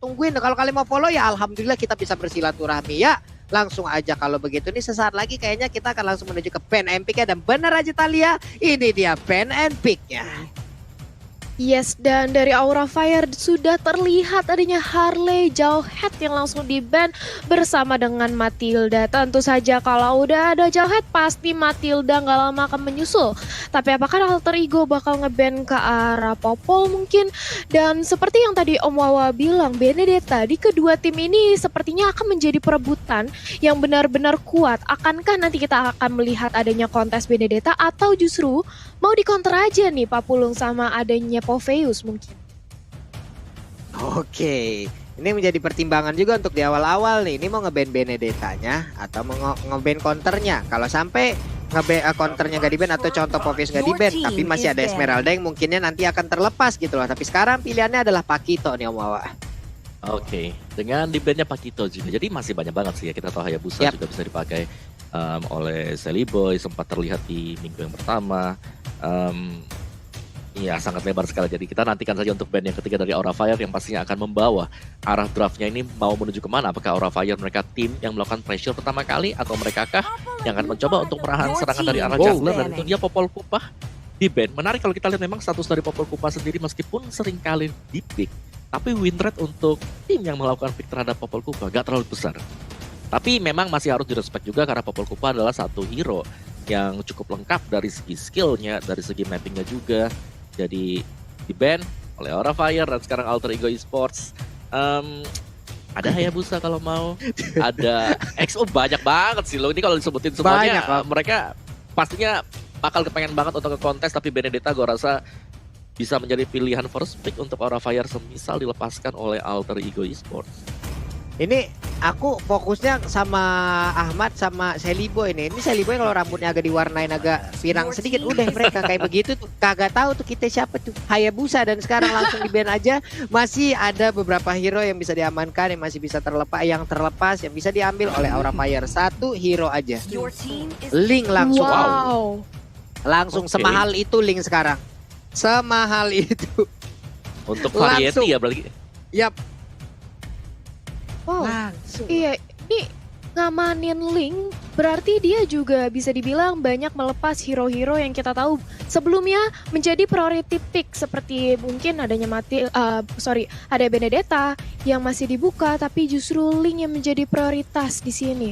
tungguin. Kalau kalian mau follow ya alhamdulillah kita bisa bersilaturahmi ya. Langsung aja kalau begitu nih sesaat lagi kayaknya kita akan langsung menuju ke Ban and Pick-nya. Dan bener aja Thalia, ini dia Ban and Pick-nya. Yes, dan dari Aura Fire sudah terlihat adanya Harley Jawhead yang langsung di-ban bersama dengan Matilda. Tentu saja kalau udah ada Jawhead pasti Matilda nggak lama akan menyusul. Tapi apakah Alter Ego bakal nge-ban ke arah Popol mungkin? Dan seperti yang tadi Om Wawa bilang, Benedetta di kedua tim ini sepertinya akan menjadi perebutan yang benar-benar kuat. Akankah nanti kita akan melihat adanya kontes Benedetta atau justru mau di-counter aja nih Pak Pulung sama adanya Poveus mungkin? Oke, ini menjadi pertimbangan juga untuk di awal-awal nih. Ini mau nge-ban Benedettanya atau mau nge-ban counternya. Kalau sampai counternya gak di-ban atau contoh Poveus gak di-ban, tapi masih ada Esmeralda yang mungkinnya nanti akan terlepas gitu loh. Tapi sekarang pilihannya adalah Pakito nih Om Wawa. Oke, dengan di-ban-nya Pakito juga. Jadi masih banyak banget sih ya, kita tahu Hayabusa juga bisa dipakai oleh Sally Boy, sempat terlihat di minggu yang pertama. Iya, sangat lebar sekali. Jadi kita nantikan saja untuk band yang ketiga dari Aura Fire yang pastinya akan membawa arah draftnya ini mau menuju kemana. Apakah Aura Fire mereka tim yang melakukan pressure pertama kali atau mereka kah yang akan mencoba untuk merahan serangan dari arah jungler, dan itu dia Popol Kupah di band. Menarik kalau kita lihat memang status dari Popol Kupah sendiri meskipun sering kali di pick, tapi win rate untuk tim yang melakukan pick terhadap Popol Kupah gak terlalu besar. Tapi memang masih harus direspek juga karena Popol Kupah adalah satu hero yang cukup lengkap dari segi skillnya, dari segi mappingnya juga. Jadi di-ban oleh Aura Fire dan sekarang Alter Ego Esports. Ada Hayabusa kalau mau, ada XO, banyak banget sih loh. Ini kalau disebutin semuanya, mereka pastinya bakal kepengen banget untuk ke kontes. Tapi Benedetta gue rasa bisa menjadi pilihan first pick untuk Aura Fire semisal dilepaskan oleh Alter Ego Esports. Ini aku fokusnya sama Ahmad sama Sally Boy nih. Ini Sally Boy kalau rambutnya agak diwarnain agak pirang sedikit, udah mereka kayak begitu tuh. Kagak tahu tuh kita siapa tuh, Hayabusa, dan sekarang langsung di-ban aja. Masih ada beberapa hero yang bisa diamankan, yang masih bisa terlepas, yang bisa diambil oleh Aura Fire. Satu hero aja. Link langsung. Wow. Langsung semahal itu Link sekarang. Semahal itu. Untuk variety ya berarti. Yap. Wow, langsung. Iya, ini ngamanin Link berarti dia juga bisa dibilang banyak melepas hero-hero yang kita tahu sebelumnya menjadi priority pick, seperti mungkin adanya ada Benedetta yang masih dibuka, tapi justru Link yang menjadi prioritas di sini.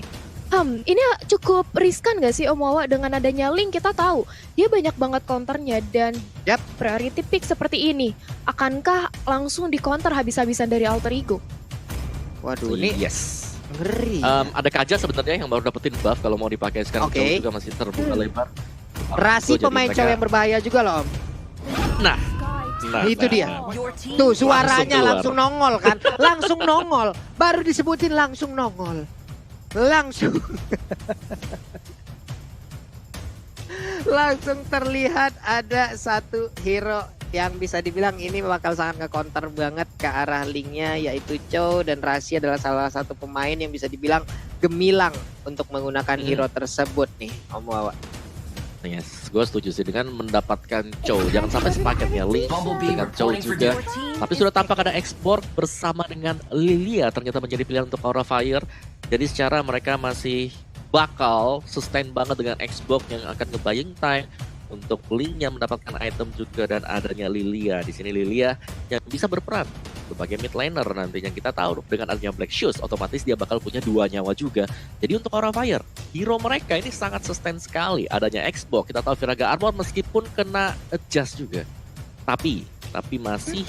Ini cukup riskan gak sih Om Wawa? Dengan adanya Link kita tahu dia banyak banget counternya, dan priority pick seperti ini akankah langsung di counter habis-habisan dari Alter Ego? Waduh, ini ngeri. Ada Kaja sebenarnya yang baru dapetin buff kalau mau dipakai sekarang. Juga masih terbuka lebar. Rasi pemain cowok yang berbahaya juga loh Om. Nah itu dia. Tuh suaranya langsung nongol kan. Langsung nongol. Baru disebutin langsung nongol. Langsung. Langsung terlihat ada satu hero yang bisa dibilang ini bakal sangat nge-counter banget ke arah Linknya, yaitu Chow, dan Rasi adalah salah satu pemain yang bisa dibilang gemilang untuk menggunakan hero tersebut nih Om Wawa. Yes, gue setuju sih dengan mendapatkan Chow. Jangan sampai sepaketnya Link dengan Chow juga. Tapi sudah tampak ada ekspor bersama dengan Lilia ternyata menjadi pilihan untuk Aura Fire. Jadi secara mereka masih bakal sustain banget dengan Xbox yang akan nge-buying time untuk Linknya mendapatkan item juga, dan adanya Lilia. Di sini Lilia yang bisa berperan sebagai mid laner nantinya. Kita tahu dengan adanya Black Shoes otomatis dia bakal punya 2 nyawa juga. Jadi untuk Aura Fire, hero mereka ini sangat sustain sekali. Adanya Xbox, kita tahu Viraga Armor meskipun kena adjust juga, tapi masih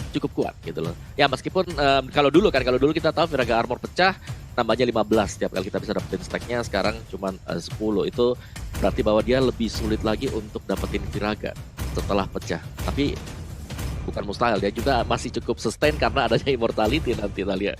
cukup kuat gitu loh. Ya meskipun kalau dulu kita tahu Viraga Armor pecah tambahnya 15 setiap kali kita bisa dapetin stacknya, sekarang cuman 10. Itu berarti bahwa dia lebih sulit lagi untuk dapetin Viraga setelah pecah. Tapi bukan mustahil, dia juga masih cukup sustain karena adanya immortality nanti Thalia.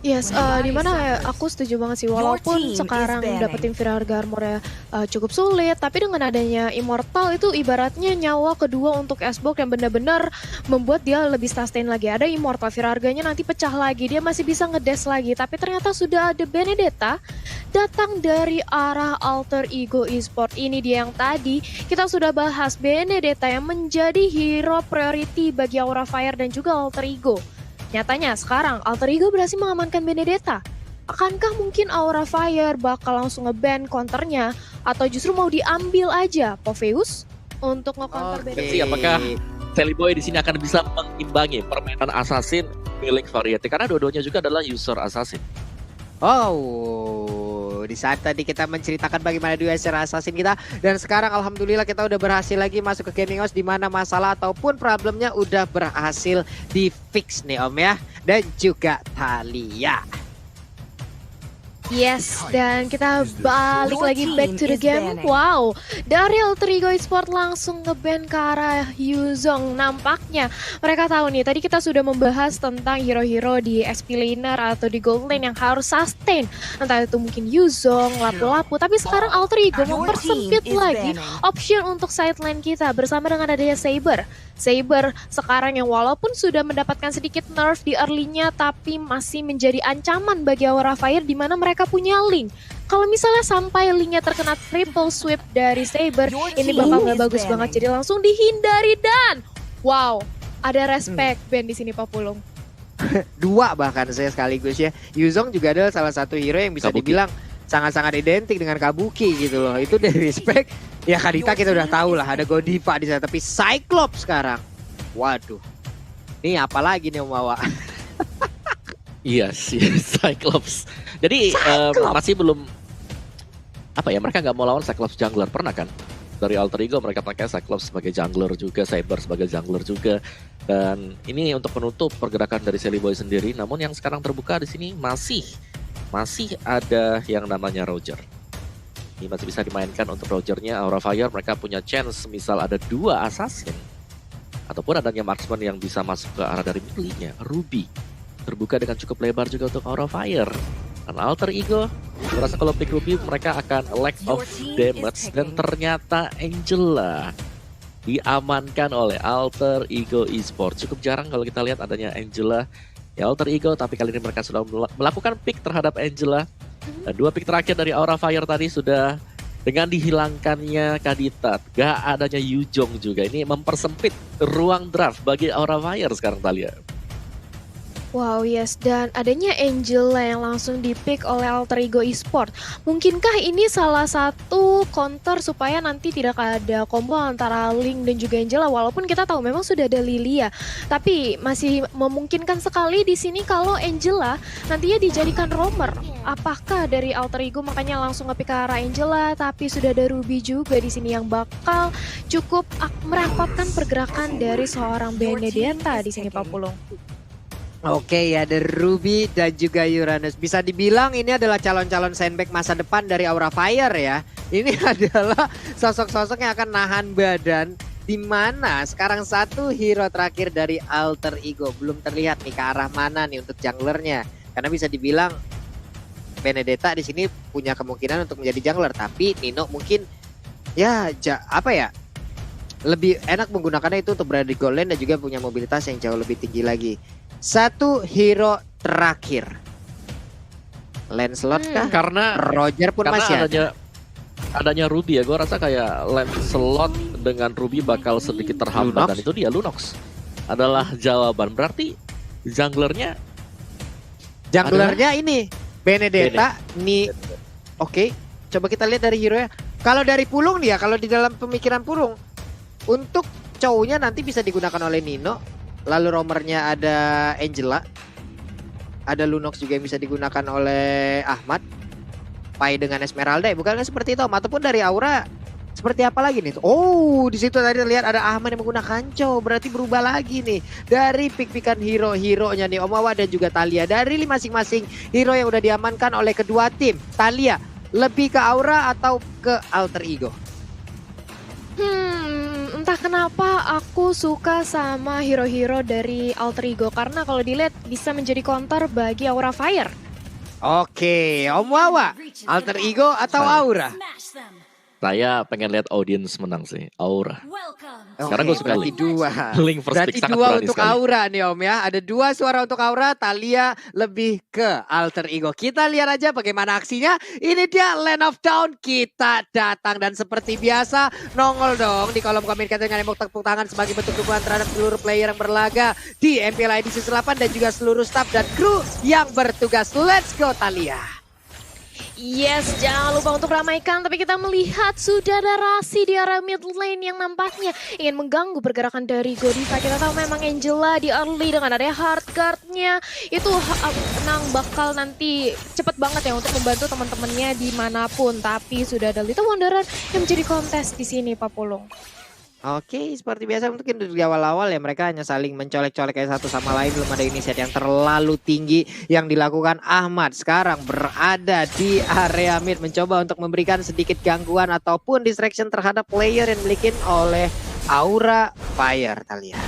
Yes, dimana aku setuju banget sih, walaupun sekarang dapetin Viraga Armor cukup sulit, tapi dengan adanya Immortal itu ibaratnya nyawa kedua untuk Xbox yang benar-benar membuat dia lebih sustain lagi. Ada Immortal, Viraganya nanti pecah lagi, dia masih bisa ngedash lagi, tapi ternyata sudah ada Benedetta datang dari arah Alter Ego Esports. Ini dia yang tadi kita sudah bahas, Benedetta yang menjadi hero priority bagi Aura Fire dan juga Alter Ego. Nyatanya sekarang Alter Ego berhasil mengamankan Benedetta. Akankah mungkin Aura Fire bakal langsung nge-ban counternya atau justru mau diambil aja Popheus untuk nge-counter Benedetta? Apakah Sally Boy di sini akan bisa mengimbangi permainan Assassin milik Variety karena dua-duanya juga adalah user Assassin. Oh, di saat tadi kita menceritakan bagaimana dua user Assassin kita, dan sekarang alhamdulillah kita udah berhasil lagi masuk ke Gaming House di mana masalah ataupun problemnya udah berhasil di fix nih Om ya, dan juga Thalia. Yes, dan kita balik lagi back to the game. Wow, dari Alter Ego Esports langsung nge-ban ke arah Yuzong. Nampaknya mereka tahu nih, tadi kita sudah membahas tentang hero-hero di SP laner atau di gold lane yang harus sustain. Entah itu mungkin Yuzong, Lapu-Lapu, tapi sekarang Alter Ego mempersempit lagi option untuk side lane kita bersama dengan adanya Saber. Saber sekarang yang walaupun sudah mendapatkan sedikit nerf di early-nya, tapi masih menjadi ancaman bagi Aura Fire di mana mereka punya link. Kalau misalnya sampai linknya terkena triple sweep dari Saber, ini bakal nggak bagus banget, jadi langsung dihindari. Dan wow, ada respect band di sini Papulung. Dua bahkan saya sekaligus ya. Yuzong juga adalah salah satu hero yang bisa dibilang sangat-sangat identik dengan Kabuki gitu loh. Itu dari respect. Ya Kadita kita udah tahu lah, ada Godiva di sana, tapi Cyclops sekarang. Waduh. Ini apalagi nih Om Wawa? Iya sih, Cyclops. Jadi masih belum apa ya, mereka nggak mau lawan Cyclops jungler, pernah kan? Dari Alter Ego mereka pakai Cyclops sebagai jungler juga, Saber sebagai jungler juga. Dan ini untuk menutup pergerakan dari Sally Boy sendiri. Namun yang sekarang terbuka di sini masih ada yang namanya Roger. Ini masih bisa dimainkan untuk Rogernya. Aura Fire mereka punya chance misal ada dua assassin ataupun adanya marksman yang bisa masuk ke arah dari milinya. Ruby terbuka dengan cukup lebar juga untuk Aura Fire. Dan Alter Ego merasa kalau pick Ruby mereka akan lack of damage, dan ternyata Angela diamankan oleh Alter Ego Esports. Cukup jarang kalau kita lihat adanya Angela ya Alter Ego, tapi kali ini mereka sudah melakukan pick terhadap Angela. Dan dua pick terakhir dari Aura Fire tadi sudah dengan dihilangkannya Kadita, gak adanya Yuzong juga. Ini mempersempit ruang draft bagi Aura Fire sekarang Thalia. Wow, yes, dan adanya Angela yang langsung di-pick oleh Alter Ego Esports. Mungkinkah ini salah satu counter supaya nanti tidak ada combo antara Link dan juga Angela, walaupun kita tahu memang sudah ada Lilia, tapi masih memungkinkan sekali di sini kalau Angela nantinya dijadikan roamer. Apakah dari Alter Ego makanya langsung nge-pick ke arah Angela, tapi sudah ada Ruby juga di sini yang bakal cukup merepotkan pergerakan dari seorang Benedetta di sini Papulung. Oke ya, ada Ruby dan juga Uranus. Bisa dibilang ini adalah calon-calon sandbag masa depan dari Aura Fire ya. Ini adalah sosok-sosok yang akan nahan badan. Di mana sekarang satu hero terakhir dari Alter Ego belum terlihat nih ke arah mana nih untuk junglernya. Karena bisa dibilang Benedetta di sini punya kemungkinan untuk menjadi jungler. Tapi Nino mungkin ya lebih enak menggunakannya itu untuk berada di gold lane dan juga punya mobilitas yang jauh lebih tinggi lagi. Satu hero terakhir, Lancelot kah? Karena Roger pun masih adanya Ruby ya, gue rasa kayak Lancelot dengan Ruby bakal sedikit terhambat. Dan itu dia Lunox adalah jawaban. Berarti junglernya ini Benedetta nih. Oke, coba kita lihat dari hero ya. Kalau dari Pulung dia, kalau di dalam pemikiran Pulung, untuk cowoknya nanti bisa digunakan oleh Nino. Lalu roamernya ada Angela, ada Lunox juga yang bisa digunakan oleh Ahmad, Pai dengan Esmeralda, bukannya seperti itu, ataupun dari Aura seperti apa lagi nih? Oh, di situ tadi terlihat ada Ahmad yang menggunakan Chow, berarti berubah lagi nih dari pick-pickan hero-heronya nih Om Wawa dan juga Thalia. Dari masing-masing hero yang udah diamankan oleh kedua tim, Thalia lebih ke Aura atau ke Alter Ego? Entah kenapa aku suka sama hero-hero dari Alter Ego, karena kalau dilihat bisa menjadi counter bagi Aura Fire. Oke, Om Wawa, Alter Ego atau Aura? Saya pengen lihat audience menang sih, Aura. Sekarang gue Oke, suka berarti Link. dua. Link first Berarti pick sangat dua berani untuk sekali. Aura nih Om ya. Ada 2 suara untuk Aura, Thalia lebih ke alter ego. Kita lihat aja bagaimana aksinya. Ini dia Land of Dawn, kita datang dan seperti biasa nongol dong di kolom komentar dengan emote tepuk tangan sebagai bentuk dukungan terhadap seluruh player yang berlaga di MPL Edisi 8 dan juga seluruh staff dan kru yang bertugas. Let's go Thalia. Yes, jangan lupa untuk ramaikan. Tapi kita melihat sudah ada Rasi di area mid lane yang nampaknya ingin mengganggu pergerakan dari Godiva. Kita tahu memang Angela di early dengan adanya hard guard-nya. Itu menang bakal nanti cepet banget ya untuk membantu teman-temannya dimanapun. Tapi sudah ada Little Wanderer yang menjadi kontes di sini, Pak Pulung. Oke, seperti biasa mungkin di awal-awal ya mereka hanya saling mencolek-colek kayak satu sama lain. Belum ada inisiatif yang terlalu tinggi yang dilakukan Ahmad. Sekarang berada di area mid mencoba untuk memberikan sedikit gangguan ataupun distraction terhadap player yang dimiliki oleh Aura Fire, Thalia.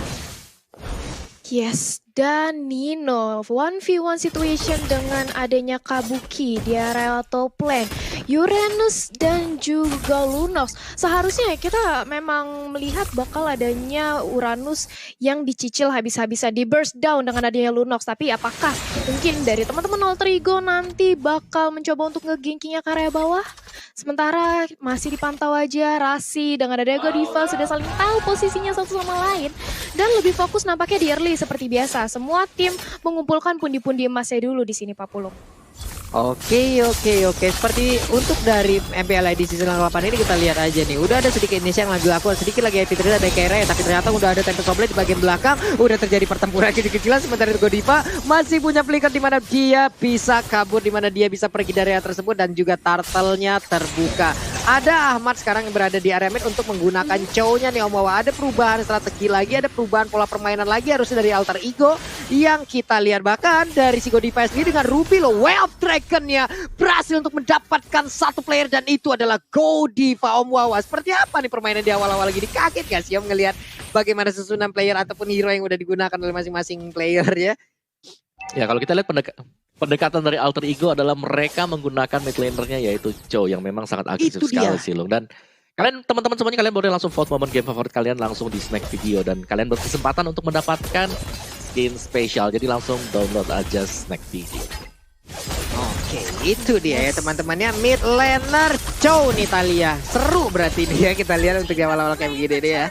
Yes, dan Nino 1v1 situation dengan adanya Kabuki di area top lane, Uranus dan juga Lunox. Seharusnya kita memang melihat bakal adanya Uranus yang dicicil habis-habisan, di burst down dengan adanya Lunox. Tapi apakah mungkin dari teman-teman Alter Ego nanti bakal mencoba untuk nge-gankingnya ke area bawah? Sementara masih dipantau aja Rasi dengan adanya Godiva sudah saling tahu posisinya satu sama lain. Dan lebih fokus nampaknya di early seperti biasa. Semua tim mengumpulkan pundi-pundi emasnya dulu di sini, Pak Pulung. Oke. Seperti untuk dari MPL ID season 8 ini kita lihat aja nih. Udah ada sedikit inisiasi yang lagi lakukan. Sedikit lagi heavy trade ada Kera ya. Tapi ternyata udah ada Tempest of Blade di bagian belakang. Udah terjadi pertempuran kecil-kecilan. Sementara itu Godiva masih punya flicker di mana dia bisa kabur. Di mana dia bisa pergi dari area tersebut. Dan juga turtle-nya terbuka. Ada Ahmad sekarang yang berada di area mid untuk menggunakan Chow-nya nih Om Wawa. Ada perubahan strategi lagi. Ada perubahan pola permainan lagi. Harusnya dari Alter Ego. Yang kita lihat bahkan dari si Godiva sendiri dengan Ruby loh. Way of Dragon-nya berhasil untuk mendapatkan satu player dan itu adalah Godiva, Om Wawa. Seperti apa nih permainan di awal-awal lagi? Kaget gak sih Om ngelihat bagaimana susunan player ataupun hero yang udah digunakan oleh masing-masing player ya? Ya kalau kita lihat pendekatan dari Alter Ego adalah mereka menggunakan mid laner-nya yaitu Chow yang memang sangat agresif Itu dia. sekali sih Lung. Dan kalian teman-teman semuanya kalian boleh langsung vote momen game favorit kalian langsung di snack video dan kalian berkesempatan untuk mendapatkan skin spesial. Jadi langsung download aja snack video. Oke, itu dia ya teman-temannya mid laner Chow nih Thalia. Seru berarti ini ya kita lihat untuk di awal-awal kayak begini deh ya.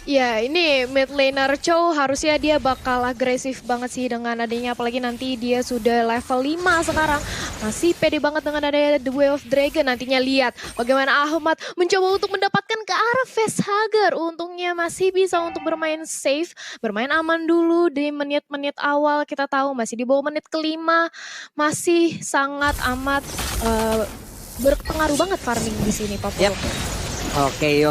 Ya, ini mid laner Chow harusnya dia bakal agresif banget sih dengan adanya, apalagi nanti dia sudah level 5 sekarang. Masih pede banget dengan adanya The Way of Dragon. Nantinya lihat bagaimana Ahmad mencoba untuk mendapatkan ke arah facehugger. Untungnya masih bisa untuk bermain safe, bermain aman dulu di menit-menit awal. Kita tahu masih di bawah menit kelima, masih sangat amat berpengaruh banget farming di sini, Pak Pulung. Oke.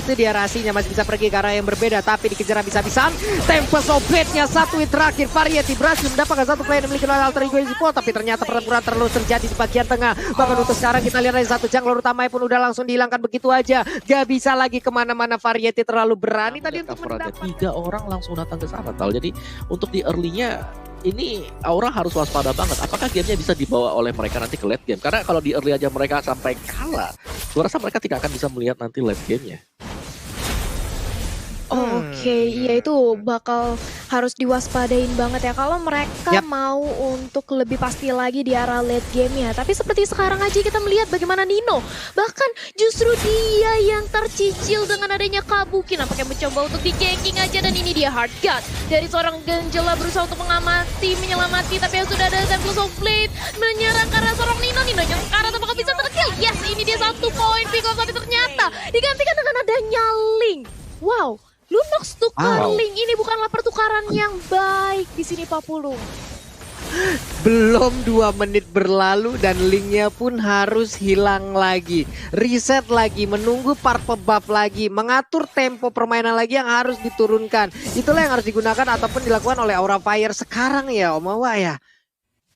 Itu dia Rasinya masih bisa pergi ke arah yang berbeda. Tapi dikejar habis-habisan. Tempest of Blade-nya satu hit terakhir. Variety berhasil mendapatkan satu player yang memiliki Alter Ego Esports. Tapi ternyata pertempuran terus terjadi di bagian tengah. Bahkan untuk sekarang kita lihat dari satu jungle utamanya pun udah langsung dihilangkan begitu aja. Gak bisa lagi kemana-mana. Variety terlalu berani tadi untuk mendapatkan. 3 orang langsung datang ke sana Tal. Jadi untuk di early-nya ini Aura harus waspada banget. Apakah gamenya bisa dibawa oleh mereka nanti ke late game? Karena kalau di early aja mereka sampai kalah, gue rasa mereka tidak akan bisa melihat nanti late gamenya. Oke, iya itu bakal harus diwaspadain banget ya kalau mereka mau untuk lebih pasti lagi di arah late game ya. Tapi seperti sekarang aja kita melihat bagaimana Nino bahkan justru dia yang tercicil dengan adanya Kabuki. Nampaknya mencoba untuk di-ganking aja dan ini dia hard guard dari seorang Angela berusaha untuk mengamati, menyelamati, tapi yang sudah ada Tempest of Blade menyerang ke arah seorang Nino. Nino yang ke arah apakah bisa terkill? Yes, ini dia 1 poin pick off tapi ternyata digantikan dengan adanya Link. Wow. Lunox tukar Link, ini bukanlah pertukaran yang baik di sini Pak Pulung. Belum 2 menit berlalu dan linknya pun harus hilang lagi. Reset lagi, menunggu part buff lagi, mengatur tempo permainan lagi yang harus diturunkan. Itulah yang harus digunakan ataupun dilakukan oleh Aura Fire sekarang ya Om Wawa ya.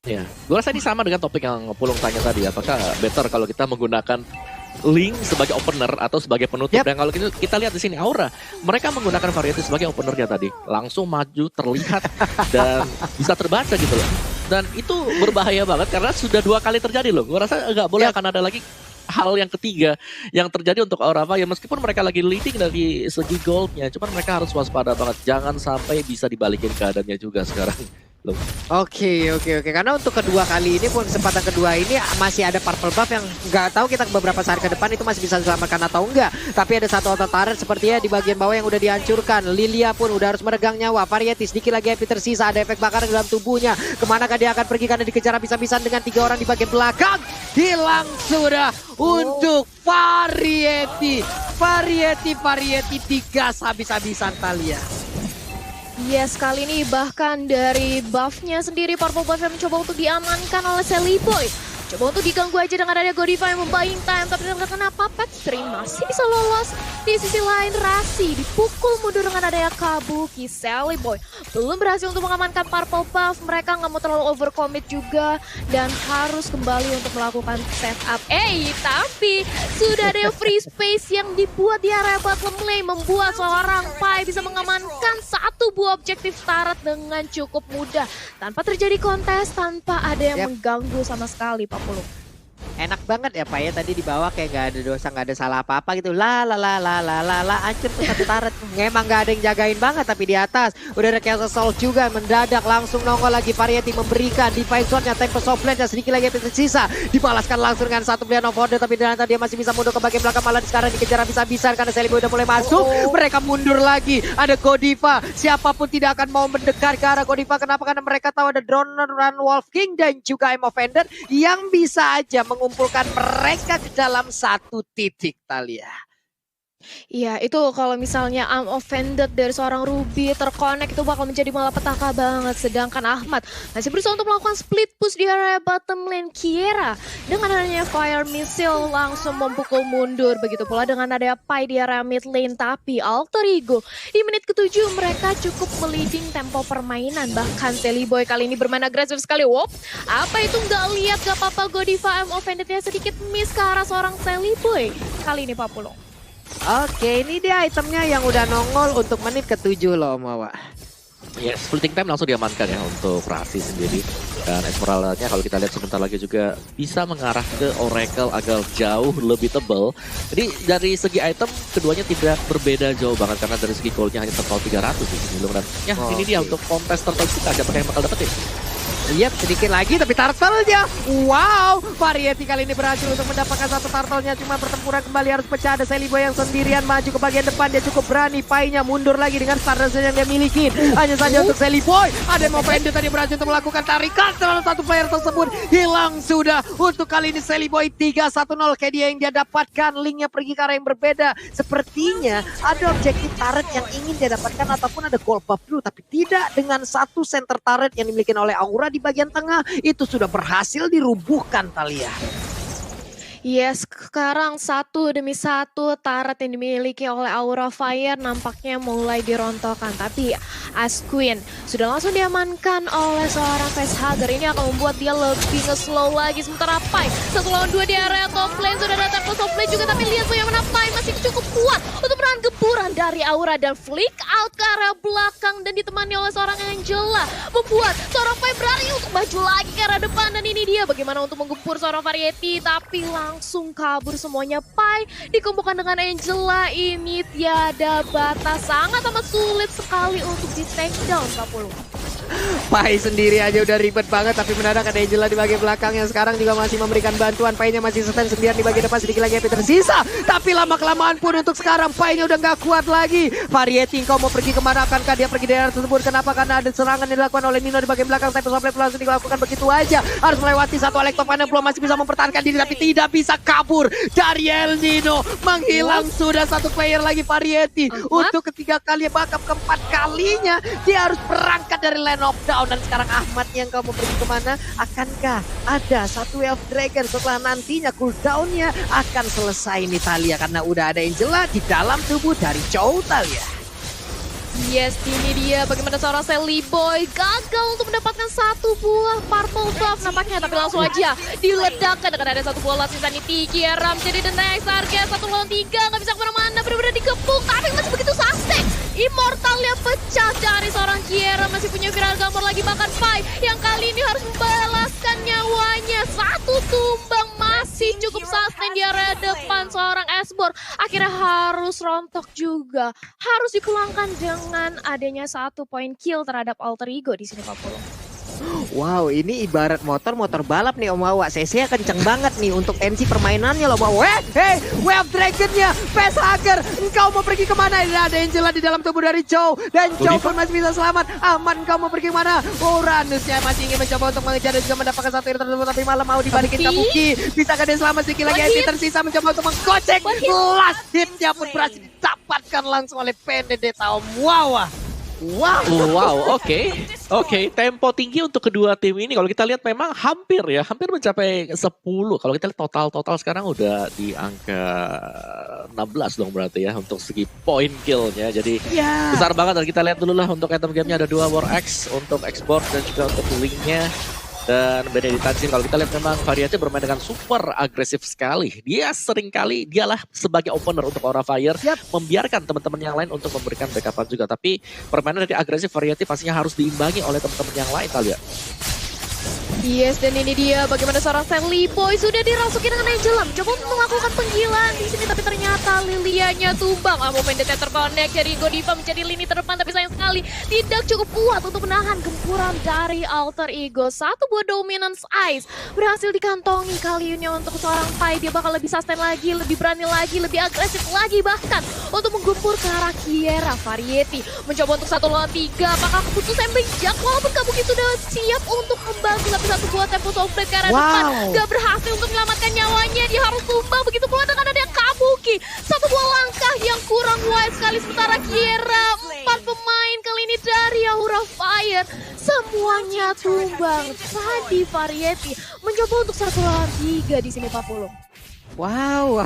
Ya, gue rasa ini sama dengan topik yang Pulung tanya tadi. Apakah better kalau kita menggunakan Link sebagai opener atau sebagai penutup? Dan kalau kita lihat di sini Aura, mereka menggunakan Variety sebagai openernya tadi, langsung maju terlihat dan bisa terbaca gitu loh. Dan itu berbahaya banget karena sudah 2 kali terjadi loh. Gue rasa nggak boleh akan ada lagi hal yang ketiga yang terjadi untuk Aura Fire. Meskipun mereka lagi leading dari segi goldnya, cuman mereka harus waspada banget. Jangan sampai bisa dibalikin keadaannya juga sekarang. Loh. Oke. Karena untuk kedua kali ini pun kesempatan kedua ini masih ada purple buff yang nggak tahu kita beberapa saat ke depan itu masih bisa diselamatkan atau enggak. Tapi ada satu auto turret sepertinya di bagian bawah yang udah dihancurkan. Lilia pun udah harus meregang nyawa. Variety sedikit lagi happy tersisa. Ada efek bakar dalam tubuhnya. Kemanakah dia akan pergi karena dikejar habis-habisan dengan 3 orang di bagian belakang. Hilang sudah untuk Variety. Variety digas habis-habisan Thalia. Yes, kali ini bahkan dari buffnya sendiri, purple buff yang mencoba untuk diamankan oleh Sally Boy. Coba untuk diganggu aja dengan ada Godiva yang membuying time, tapi dengan kenapa Petri masih bisa lolos. Di sisi lain Rasi dipukul mundur dengan adanya Kabuki. Sally Boy belum berhasil untuk mengamankan purple buff, mereka nggak mau terlalu overcommit juga dan harus kembali untuk melakukan setup. Tapi sudah ada free space yang dibuat di area bottom lane, membuat seorang Pai bisa mengamankan satu buah objektif turret dengan cukup mudah tanpa terjadi kontes, tanpa ada yang mengganggu sama sekali. Enak banget ya Pak ya, tadi di bawah kayak gak ada dosa, gak ada salah apa-apa gitu. Hancur tuh satu turret. Emang gak ada yang jagain banget, tapi di atas udah ada Chaos Assault juga mendadak langsung nongol lagi. Variety memberikan Divine Sword-nya, Tempest of Blade-nya sedikit lagi tersisa. Dibalaskan langsung dengan satu pilihan of order, tapi ternyata dia masih bisa mundur ke bagian belakang, malah sekarang dikejar habis-habisan karena Sally Boy udah mulai masuk. Mereka mundur lagi, ada Godiva. Siapapun tidak akan mau mendekat ke arah Godiva. Kenapa? Karena mereka tahu ada Droner, Run Wolf King dan juga I'm Offender yang bisa aja mengumpulkan mereka ke dalam satu titik, Thalia. Iya, itu kalau misalnya I'm Offended dari seorang Ruby terkonek itu bakal menjadi malapetaka banget. Sedangkan Ahmad masih berusaha untuk melakukan split push di area bottom lane. Kiera dengan adanya Fire Missile langsung memukul mundur. Begitu pula dengan adanya Pai di area mid lane. Tapi Alter Ego di menit ke-7 mereka cukup meliding tempo permainan. Bahkan Sally Boy kali ini bermain agresif sekali. Wop, apa itu nggak lihat gak apa-apa, Godiva I'm Offended-nya sedikit miss ke arah seorang Sally Boy. Kali ini Pak Pulung. Oke, ini dia itemnya yang udah nongol untuk menit ke-7 loh, Mawa. Ya, splitting time langsung diamankan ya untuk Rasi sendiri. Dan Esmeralda-nya kalau kita lihat sebentar lagi juga bisa mengarah ke Oracle agak jauh lebih tebal. Jadi dari segi item keduanya tidak berbeda jauh banget karena dari segi goldnya hanya total 300 di sini loh. Dan ya ini dia untuk kontes tertentu kita siapa yang bakal dapetin. Yap, sedikit lagi tapi turtle-nya. Wow, Variety kali ini berhasil untuk mendapatkan satu turtle-nya. Cuma pertempuran kembali harus pecah. Ada Sally Boy yang sendirian maju ke bagian depan. Dia cukup berani. Pai-nya mundur lagi dengan Stardust yang dia miliki. Hanya saja untuk Sally Boy. Ada yang mau pendek tadi berhasil untuk melakukan tarikan. Terlalu satu player tersebut hilang sudah. Untuk kali ini Sally Boy 3-1-0. Kayak dia yang dia dapatkan. Linknya pergi ke arah yang berbeda. Sepertinya ada objektif turret yang ingin dia dapatkan. Ataupun ada gold buff dulu. Tapi tidak dengan satu center turret yang dimiliki oleh Aura di bagian tengah. Itu sudah berhasil dirubuhkan, Thalia. Yes, sekarang satu demi satu turret yang dimiliki oleh Aura Fire nampaknya mulai dirontokkan. Tapi Asquin sudah langsung diamankan oleh seorang facehugger. Ini akan membuat dia lebih nge-slow lagi. Sementara Pai 1 lawan 2 di area top lane. Sudah ada Tempest of Blade juga, tapi lihat bagaimana Pai masih cukup kuat untuk menahan gempuran dari Aura dan flick out ke area belakang dan ditemani oleh seorang Angela. Membuat seorang Pai berani untuk maju lagi ke arah depan, dan ini dia bagaimana untuk menggempur seorang Variety, tapi langsung kabur semuanya. Pai dikumpulkan dengan Angela, ini tiada batas, sangat amat sulit sekali untuk di take down, Kak Pulu. Pai sendiri aja udah ribet banget, tapi mendadak ada Angela di bagian belakang yang sekarang juga masih memberikan bantuan. Pai-nya masih stand sendirian di bagian depan, sedikit lagi happy tersisa. Tapi lama-kelamaan pun untuk sekarang Pai-nya udah gak kuat lagi. Variety, kau mau pergi kemana? Akankah dia pergi dari arah tersebut? Kenapa? Karena ada serangan yang dilakukan oleh Nino di bagian belakang. Tapi sampai langsung dilakukan begitu aja. Harus melewati satu Electopana, belum masih bisa mempertahankan diri, tapi tidak bisa kabur dari El Nino. Menghilang sudah satu player lagi Variety. Untuk ketiga kali, bahkan keempat kalinya dia harus berangkat dari Land of Down. Dan sekarang Ahmad yang kau mau pergi kemana? Akankah ada satu Wave of Dragon setelah nantinya cooldownnya akan selesai nih, Thalia? Karena udah ada Angela di dalam tubuh dari Chow, Thalia. Yes, ini dia bagaimana seorang Sally Boy gagal untuk mendapatkan satu buah purple buff nampaknya, tapi langsung aja diledakkan dengan ada satu bola sisa nih. Kiera menjadi the next target, 1 lawan 3, nggak bisa kemana-mana, benar-benar dikepung, tapi masih begitu suspek. Immortalnya pecah. pecah dari seorang Kiera. Masih punya Viral Gamor lagi, bahkan Pai yang kali ini harus membalaskan nyawanya. Satu tumbang masih cukup sustain di area depan seorang Esbor. Akhirnya harus rontok juga. Harus dipulangkan dengan adanya 1 poin kill terhadap Alter Ego di sini Pak Pulung. Wow, ini ibarat motor balap nih Om Wawa. CC kenceng banget nih untuk NC permainannya loh Wawa. Hey, Wave Dragon-nya, Facehugger, engkau mau pergi kemana? Ini ada Angela di dalam tubuh dari Chow. Dan Chow pun masih bisa selamat. Aman, engkau mau pergi kemana? Uranusnya masih ingin mencoba untuk mengejar dan juga mendapatkan satu hit tersebut. Tapi malah mau dibalikin Kabuki. Bisakah dia selamat sedikit lagi? Epi tersisa mencoba untuk menggocek. Last hitnya pun berhasil didapatkan langsung oleh Benedetta Om Wawa. Wow, oke. Tempo tinggi untuk kedua tim ini. Kalau kita lihat memang hampir mencapai 10. Kalau kita lihat total sekarang udah di angka 16 dong berarti ya untuk segi point killnya. Jadi besar banget. Dan kita lihat dulu lah untuk item gamenya ada 2 War Axe untuk export dan juga untuk link-nya. Dan Benedetta kalau kita lihat memang Variety bermain dengan super agresif sekali. Dia seringkali dialah sebagai opener untuk Aura Fire, membiarkan teman-teman yang lain untuk memberikan backupan juga. Tapi permainan dari agresif Variety pastinya harus diimbangi oleh teman-teman yang lain kali ya. Yes, dan ini dia bagaimana seorang Stanley Boy sudah dirasuki dengan Angela. Coba untuk melakukan penggilaan di sini, tapi ternyata Lilianya tumbang. Amo Vendetta terconnect dari Godiva menjadi lini terdepan, tapi sayang sekali tidak cukup kuat untuk menahan gempuran dari Alter Ego. 1 buah Dominance Ice berhasil dikantongi kali ini untuk seorang Pai. Dia bakal lebih sustain lagi, lebih berani lagi, lebih agresif lagi bahkan untuk menggempur ke arah Kiera. Variety mencoba untuk 1 lawan 3. Apakah keputusan bijak? Walaupun Kabuki sudah siap untuk membantu, tapi 1 buah tempo softplate ke arah depan gak berhasil untuk menyelamatkan nyawanya. Dia harus tumbang, begitu pula dengan ada Kabuki. 1 buah langkah yang kurang wise sekali. Sementara Kiera 4 pemain kali ini dari Aura Fire semuanya tumbang. Tadi Variety mencoba untuk 1 lawan 3 di sini Pak Pulung. Wow,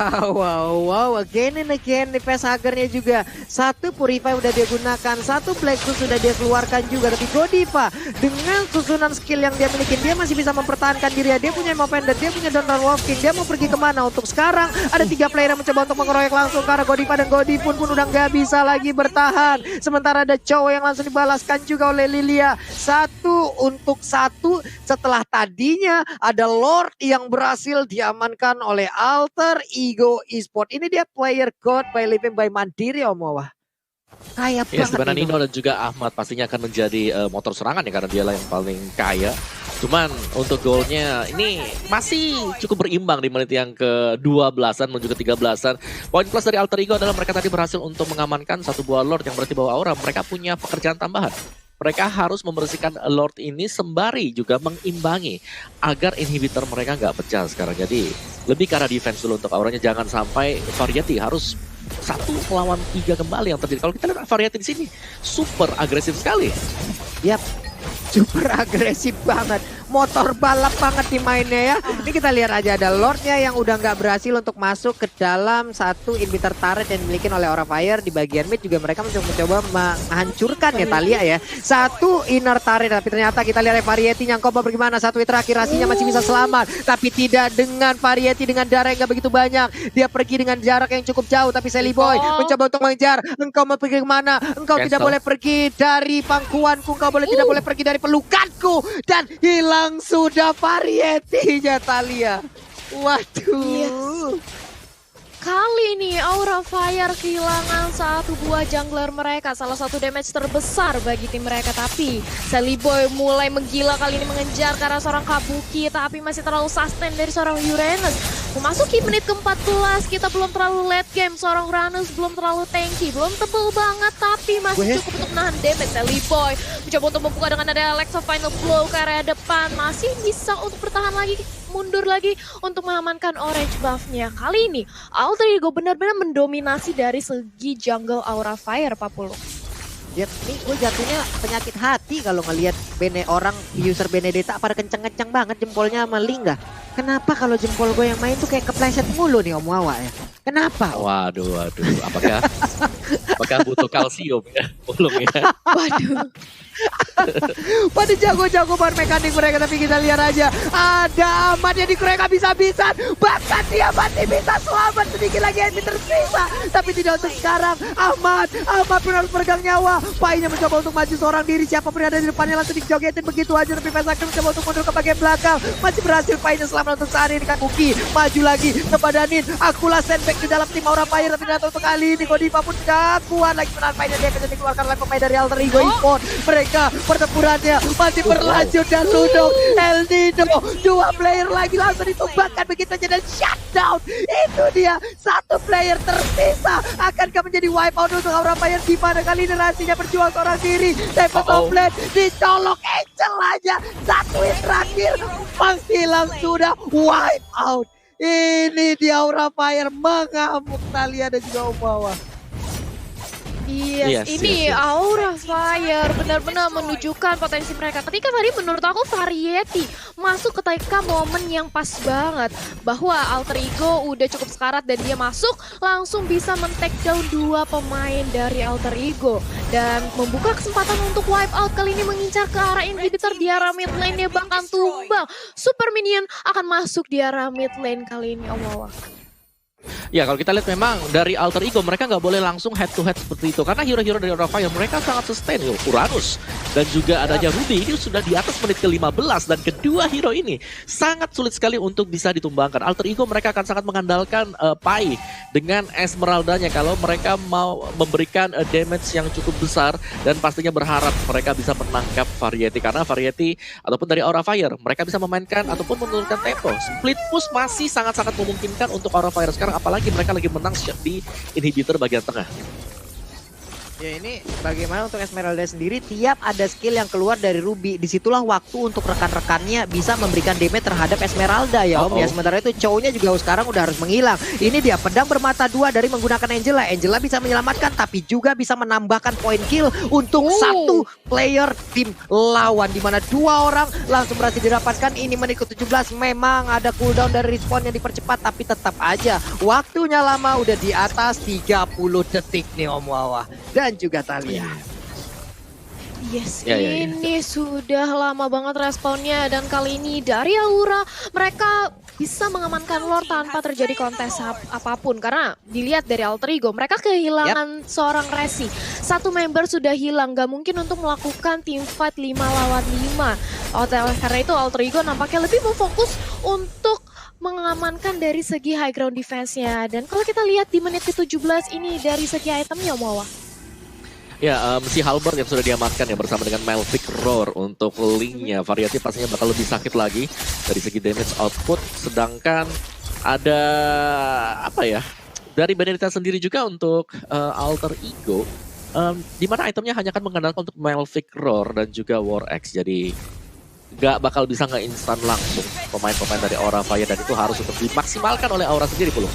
again and again nih Facehugger-nya juga. 1 Purify udah dia gunakan, 1 Black Shoes sudah dia keluarkan juga. Tapi Godiva dengan susunan skill yang dia miliki, dia masih bisa mempertahankan dirinya. Dia punya Movender, dia punya Donald Wolfking. Dia mau pergi kemana untuk sekarang? Ada 3 player yang mencoba untuk mengeroyok langsung ke arah Godiva, dan Godipun pun udah nggak bisa lagi bertahan. Sementara ada Chow yang langsung dibalaskan juga oleh Lilia. 1 untuk 1 setelah tadinya ada Lord yang berhasil diamankan oleh Alter Ego Esport. Ini dia player god by living by Mandiri Om Wawa. Kaya banget Nino dan juga Ahmad pastinya akan menjadi motor serangan ya, karena dialah yang paling kaya. Cuman untuk golnya ini masih cukup berimbang di menit yang ke-12an menuju ke-13an. Poin plus dari Alter Ego adalah mereka tadi berhasil untuk mengamankan 1 buah Lord yang berarti bawa aura. Mereka punya pekerjaan tambahan. Mereka harus membersihkan Lord ini sembari juga mengimbangi agar inhibitor mereka nggak pecah sekarang. Jadi lebih ke arah defense dulu untuk auranya, jangan sampai Variety harus 1 melawan 3 kembali yang terjadi. Kalau kita lihat Variety di sini super agresif sekali. Yap, super agresif banget. Motor balap banget di mainnya ya. Ini kita lihat aja ada Lordnya yang udah nggak berhasil untuk masuk ke dalam 1 inhibitor turret yang dimiliki oleh Aura Fire. Di bagian mid juga mereka mencoba menghancurkan ya Talia ya. 1 inner turret, tapi ternyata kita lihat Variety yang kombo bagaimana. 1 hit terakhir, Rasinya masih bisa selamat, tapi tidak dengan Variety dengan darah yang nggak begitu banyak. Dia pergi dengan jarak yang cukup jauh, tapi Sally Boy mencoba untuk mengejar. Engkau mau pergi kemana? Engkau tidak boleh pergi dari pangkuanku, engkau tidak boleh pergi dari pelukanku. Dan hilang sudah Variety-nya Talia. Waduh. Kali ini Aura Fire kehilangan 1 buah jungler mereka, salah satu damage terbesar bagi tim mereka. Tapi Sally Boy mulai menggila kali ini mengejar karena seorang Kabuki, tapi masih terlalu sustain dari seorang Uranus. Memasuki menit ke-14, kita belum terlalu late game, seorang Uranus belum terlalu tanky, belum tebel banget, tapi masih cukup untuk menahan damage. Sally Boy mencoba untuk membuka dengan ada Alexa Final Blow ke area depan, masih bisa untuk bertahan lagi, mundur lagi untuk mengamankan orange buff-nya. Kali ini Alter Ego benar-benar mendominasi dari segi jungle Aura Fire, Pak Pulung. Ya, ini gue jatuhnya penyakit hati kalau ngelihat orang user Benedetta pada kenceng-kenceng banget jempolnya sama Lingga. Kenapa kalau jempol gue yang main tuh kayak kepleset mulu nih Om Wawa ya? Kenapa? Waduh, apakah butuh kalsium ya? Belum ya? Waduh. Pada jago-jago banget mekanik mereka, tapi kita lihat aja ada Ahmad yang dikeroyok habis-habisan. Bahkan dia masih bisa selamat, sedikit lagi yang tersisa. Tapi tidak untuk sekarang. Ahmad pun harus peregang nyawa. Painya mencoba untuk maju seorang diri. Siapa pun yang ada di depannya langsung dijogetin begitu aja. Tapi Vesaker mencoba untuk mundur ke bagian belakang. Masih berhasil Painya selamat untuk saat ini. Kan Buki maju lagi ngebadanin. Akulah sandbag di dalam tim Aura Fire. Tapi ternyata untuk kali ini Godiva pun gak kuat lagi menahan Painya. Dia akan dikeluarkan oleh pemain dari Alter Ego Esports. Mereka pertempurannya masih berlanjut dan Ludok El Nino 2 player lagi langsung ditumbangkan begitu aja dan shutdown. Itu dia, 1 player tersisa. Akankah menjadi wipe out untuk Aura Fire? Gimana kali ini rahasia berjuang seorang diri. Tempat offlane dicolok Angel aja. 1 hit terakhir menghilang sudah wipe out. Ini dia Aura Fire mengamuk Thalia dan juga Umawa. Yes, ini Aura Fire benar-benar menunjukkan potensi mereka. Ketika tadi menurut aku Variety masuk ketika momen yang pas banget. Bahwa Alter Ego udah cukup sekarat dan dia masuk langsung bisa men-take down 2 pemain dari Alter Ego. Dan membuka kesempatan untuk wipe out kali ini mengincar ke arah inhibitor di arah mid lane-nya bahkan tumbang. Super Minion akan masuk di arah mid lane kali ini Omawa. Ya kalau kita lihat memang dari Alter Ego mereka nggak boleh langsung head to head seperti itu karena hero-hero dari Aura Fire mereka sangat sustain. Uranus dan juga adanya Ruby ini sudah di atas menit ke-15 dan kedua hero ini sangat sulit sekali untuk bisa ditumbangkan. Alter Ego mereka akan sangat mengandalkan Pai dengan Esmeraldanya kalau mereka mau memberikan damage yang cukup besar dan pastinya berharap mereka bisa menangkap Variety karena Variety ataupun dari Aura Fire mereka bisa memainkan ataupun menurunkan tempo. Split push masih sangat-sangat memungkinkan untuk Aura Fire sekarang apalagi mereka lagi menang di inhibitor bagian tengah. Ya ini bagaimana untuk Esmeralda sendiri, tiap ada skill yang keluar dari Ruby, disitulah waktu untuk rekan-rekannya bisa memberikan damage terhadap Esmeralda ya Om. Ya sementara itu cowoknya juga sekarang udah harus menghilang. Ini dia pedang bermata 2 dari menggunakan Angela. Angela bisa menyelamatkan tapi juga bisa menambahkan point kill untuk 1 player tim lawan. Dimana 2 orang langsung berhasil didapatkan. Ini menit ke-17 memang ada cooldown dari respawn yang dipercepat tapi tetap aja waktunya lama, udah di atas 30 detik nih Om Wawa dan juga Thalia. Yes, ini sudah lama banget responnya dan kali ini dari Aura mereka bisa mengamankan Lord tanpa terjadi kontes apapun karena dilihat dari Alter Ego mereka kehilangan seorang Resi. 1 member sudah hilang, gak mungkin untuk melakukan team fight 5 lawan 5. Karena itu Alter Ego nampaknya lebih memfokus untuk mengamankan dari segi high ground defense-nya. Dan kalau kita lihat di menit ke-17 ini dari segi itemnya Mawa. Ya, si Halberd yang sudah diamankan ya bersama dengan Melvic Roar untuk linknya. Variety pastinya bakal lebih sakit lagi dari segi damage output. Sedangkan ada apa ya? Dari Benedetta sendiri juga untuk Alter Ego. Di mana itemnya hanya akan mengandalkan untuk Melvic Roar dan juga War Axe. Jadi gak bakal bisa nge-instan langsung pemain-pemain dari Aura Fire dan itu harus untuk dimaksimalkan oleh Aura sendiri Pulung.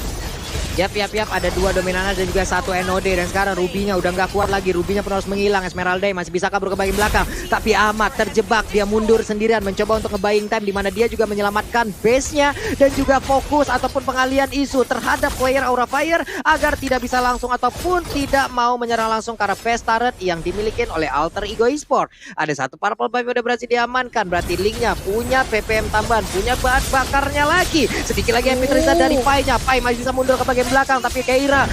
Yap, ada 2 dominanan dan juga 1 NOD dan sekarang Ruby-nya udah nggak kuat lagi. Ruby-nya pun harus menghilang. Esmeralda masih bisa kabur ke bagian belakang. Tapi Ahmad terjebak, dia mundur sendirian mencoba untuk nge-buying time di mana dia juga menyelamatkan base-nya dan juga fokus ataupun pengalian isu terhadap player Aura Fire agar tidak bisa langsung ataupun tidak mau menyerang langsung karena base turret yang dimiliki oleh Alter Ego Esports. Ada 1 purple buff udah berhasil diamankan, berarti Link-nya punya PPM tambahan, punya bahan bakarnya lagi. Sedikit lagi MP tersisa dari Pai-nya. Pai masih bisa mundur ke bagian belakang tapi Keira,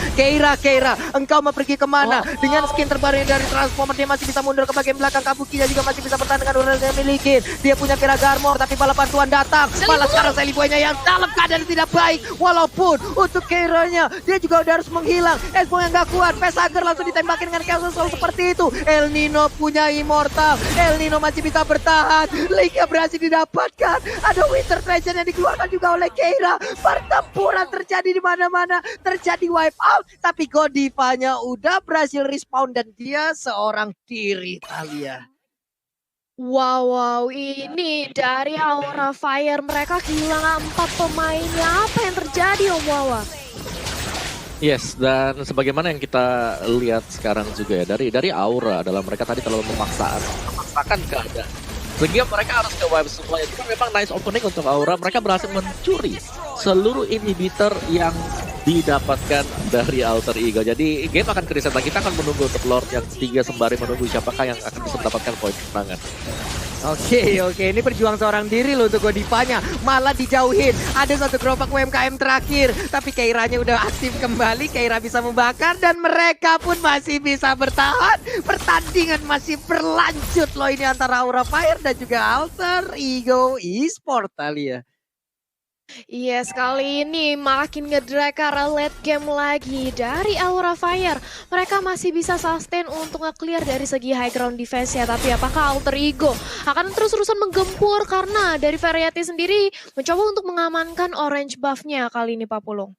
engkau mau pergi kemana? Dengan skin terbaru dari Transformer dia masih bisa mundur ke bagian belakang. Kabukinya juga masih bisa bertahan dengan urusan yang miliki. Dia punya Piraga Armor tapi bala bantuan datang. Malah sekarang Seliboynya yang dalam keadaan tidak baik. Walaupun untuk Keiranya dia juga udah harus menghilang. Espo yang gak kuat, Vesaker langsung ditembakin dengan Chaos Soul seperti itu. El Nino punya Immortal, El Nino masih bisa bertahan. Linknya berhasil didapatkan. Ada Winter Treasure yang dikeluarkan juga oleh Keira. Pertempuran terjadi di mana-mana. Terjadi wipe out, tapi Godivanya udah berhasil respawn dan dia seorang diri Thalia. Wow, ini dari Aura Fire mereka kehilangan 4 pemainnya. Apa yang terjadi Om Wawa? Yes, dan sebagaimana yang kita lihat sekarang juga ya dari Aura adalah mereka tadi terlalu memaksakan keadaan. Sehingga mereka harus ke wipe semua. Itu memang nice opening untuk Aura. Mereka berhasil mencuri seluruh inhibitor yang didapatkan dari Alter Ego. Jadi game akan ke reset lagi. Kita akan menunggu untuk Lord yang ketiga sembari menunggu siapakah yang akan bisa mendapatkan poin kemenangan. Oke, ini berjuang seorang diri loh untuk Godivanya. Malah dijauhin. Ada satu gerobak UMKM terakhir. Tapi Keiranya udah aktif kembali. Keira bisa membakar dan mereka pun masih bisa bertahan. Pertandingan masih berlanjut loh ini antara Aura Fire dan juga Alter Ego Esports Talia. Yes, kali ini makin ngedrag ke arah late game lagi dari Aura Fire. Mereka masih bisa sustain untuk nge-clear dari segi high ground defense ya. Tapi apakah Alter Ego akan terus-terusan menggempur karena dari Variety sendiri mencoba untuk mengamankan orange buff-nya kali ini Pak Pulung.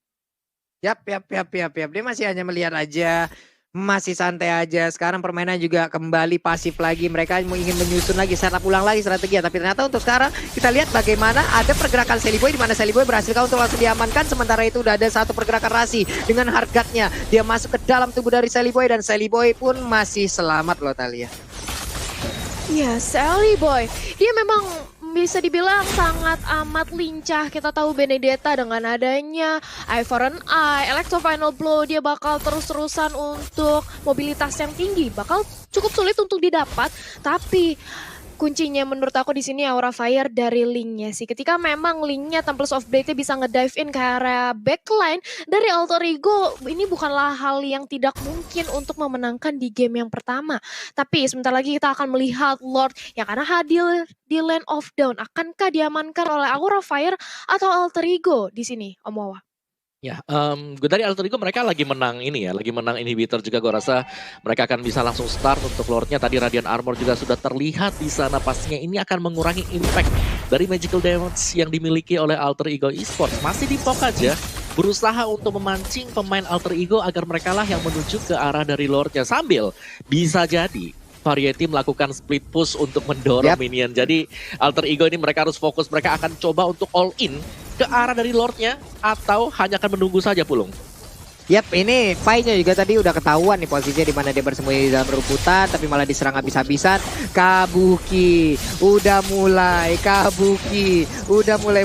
Yap. Dia masih hanya melihat aja. Masih santai aja. Sekarang permainan juga kembali pasif lagi. Mereka ingin menyusun lagi, setup ulang lagi strategi. Tapi ternyata untuk sekarang kita lihat bagaimana ada pergerakan Seliboy di mana Seliboy berhasil untuk langsung diamankan. Sementara itu udah ada satu pergerakan Rasi dengan hargatnya. Dia masuk ke dalam tubuh dari Seliboy dan Seliboy pun masih selamat loh Talia. Ya, Seliboy. Dia memang bisa dibilang sangat amat lincah. Kita tahu Benedetta dengan adanya Eye for an Eye, Electro Final Blow, dia bakal terus-terusan untuk mobilitas yang tinggi. Bakal cukup sulit untuk didapat, tapi kuncinya menurut aku di sini Aura Fire dari linknya sih. Ketika memang linknya Temples of Blade bisa nge-dive in ke area backline dari Alter Ego, ini bukanlah hal yang tidak mungkin untuk memenangkan di game yang pertama. Tapi sebentar lagi kita akan melihat Lord yang akan hadir di Land of Dawn. Akankah diamankan oleh Aura Fire atau Alter Ego di sini, Om Wawa? Ya, gue dari Alter Ego mereka lagi menang ini ya, lagi menang inhibitor juga. Gue rasa mereka akan bisa langsung start untuk Lordnya. Tadi Radiant Armor juga sudah terlihat di sana. Pastinya ini akan mengurangi impact dari magical damage yang dimiliki oleh Alter Ego Esports. Masih di poke aja, berusaha untuk memancing pemain Alter Ego agar mereka lah yang menuju ke arah dari Lordnya. Sambil bisa jadi Variety melakukan split push untuk mendorong minion. Jadi Alter Ego ini mereka harus fokus. Mereka akan coba untuk all in ke arah dari Lordnya atau hanya akan menunggu saja Pulung? Yap, ini Pai-nya juga tadi udah ketahuan nih posisinya di mana dia bersembunyi di dalam rumputan, tapi malah diserang habis-habisan. Kabuki udah mulai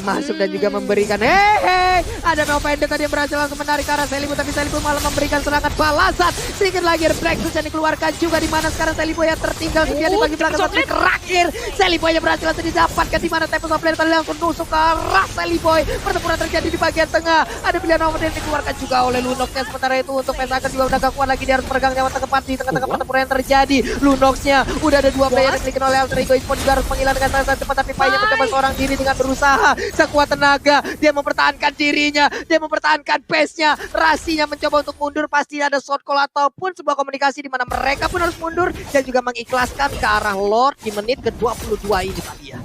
masuk dan juga memberikan ada Nova Ender tadi yang berhasil langsung menarik ke arah Seliboy, tapi Seliboy malah memberikan serangan balasan. Sedikit lagi Break yang dikeluarkan juga di mana sekarang Seliboy yang tertinggal kemudian di bagi belakang satu terakhir. Seliboy yang berhasil langsung didapatkan di mana Tempest of Blade tadi langsung nusuk ke arah Seliboy. Pertempuran terjadi di bagian tengah. Ada pilihan Nova Ender dikeluarkan juga oleh Lunox. Sementara itu untuk Pesaker juga udah gak kuat lagi, dia harus pegang nyawa tepat di tengah-tengah pertempuran yang terjadi. Lunox-nya udah ada dua player yang dimiliki oleh Alter Ego Esports juga harus menghilangkan sangat cepat, tapi Pai-nya mencoba seorang diri dengan berusaha sekuat tenaga. Dia mempertahankan dirinya, dia mempertahankan pace-nya. Rasinya mencoba untuk mundur, pasti ada short call ataupun sebuah komunikasi di mana mereka pun harus mundur dan juga mengikhlaskan ke arah Lord di menit ke-22 ini tadi ya.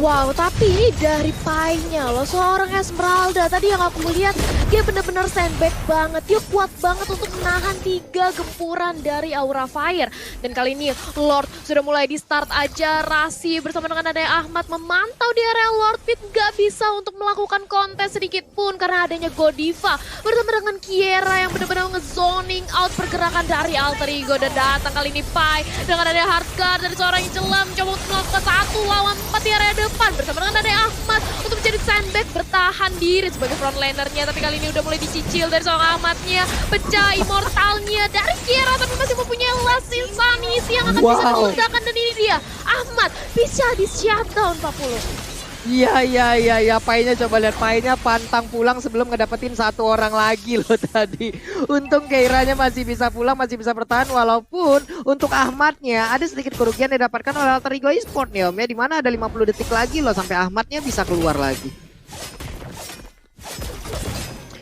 Wow, tapi dari Pai-nya loh, seorang Esmeralda tadi yang aku lihat dia benar-benar sandbag banget. Dia kuat banget untuk menahan 3 gempuran dari Aura Fire. Dan kali ini Lord sudah mulai di start aja. Rasi bersama dengan adanya Ahmad memantau di area Lord Pit, gak bisa untuk melakukan kontes sedikit pun karena adanya Godiva bersama dengan Kiera yang benar-benar nge-zoning out pergerakan dari Alter Ego. Dan datang kali ini Pai dengan adanya Hardguard dari seorang yang celam coba untuk melakukan 1 lawan 4 di area depan bersama dengan adanya Ahmad untuk menjadi sandbag bertahan diri sebagai frontlanernya. Tapi kali ini udah mulai dicicil dari seorang Ahmadnya, pecah immortalnya dari Kiera, tapi masih mempunyai last insanity yang akan bisa diledakan. Dan ini dia Ahmad bisa di shutdown 40. Iya, Pai-nya coba lihat Pai-nya pantang pulang sebelum ngedapetin 1 orang lagi loh tadi. Untung Keiranya masih bisa pulang, masih bisa bertahan, walaupun untuk Ahmadnya ada sedikit kerugian yang didapatkan oleh Alter Ego Esports nih Om ya, dimana ada 50 detik lagi loh sampai Ahmadnya bisa keluar lagi.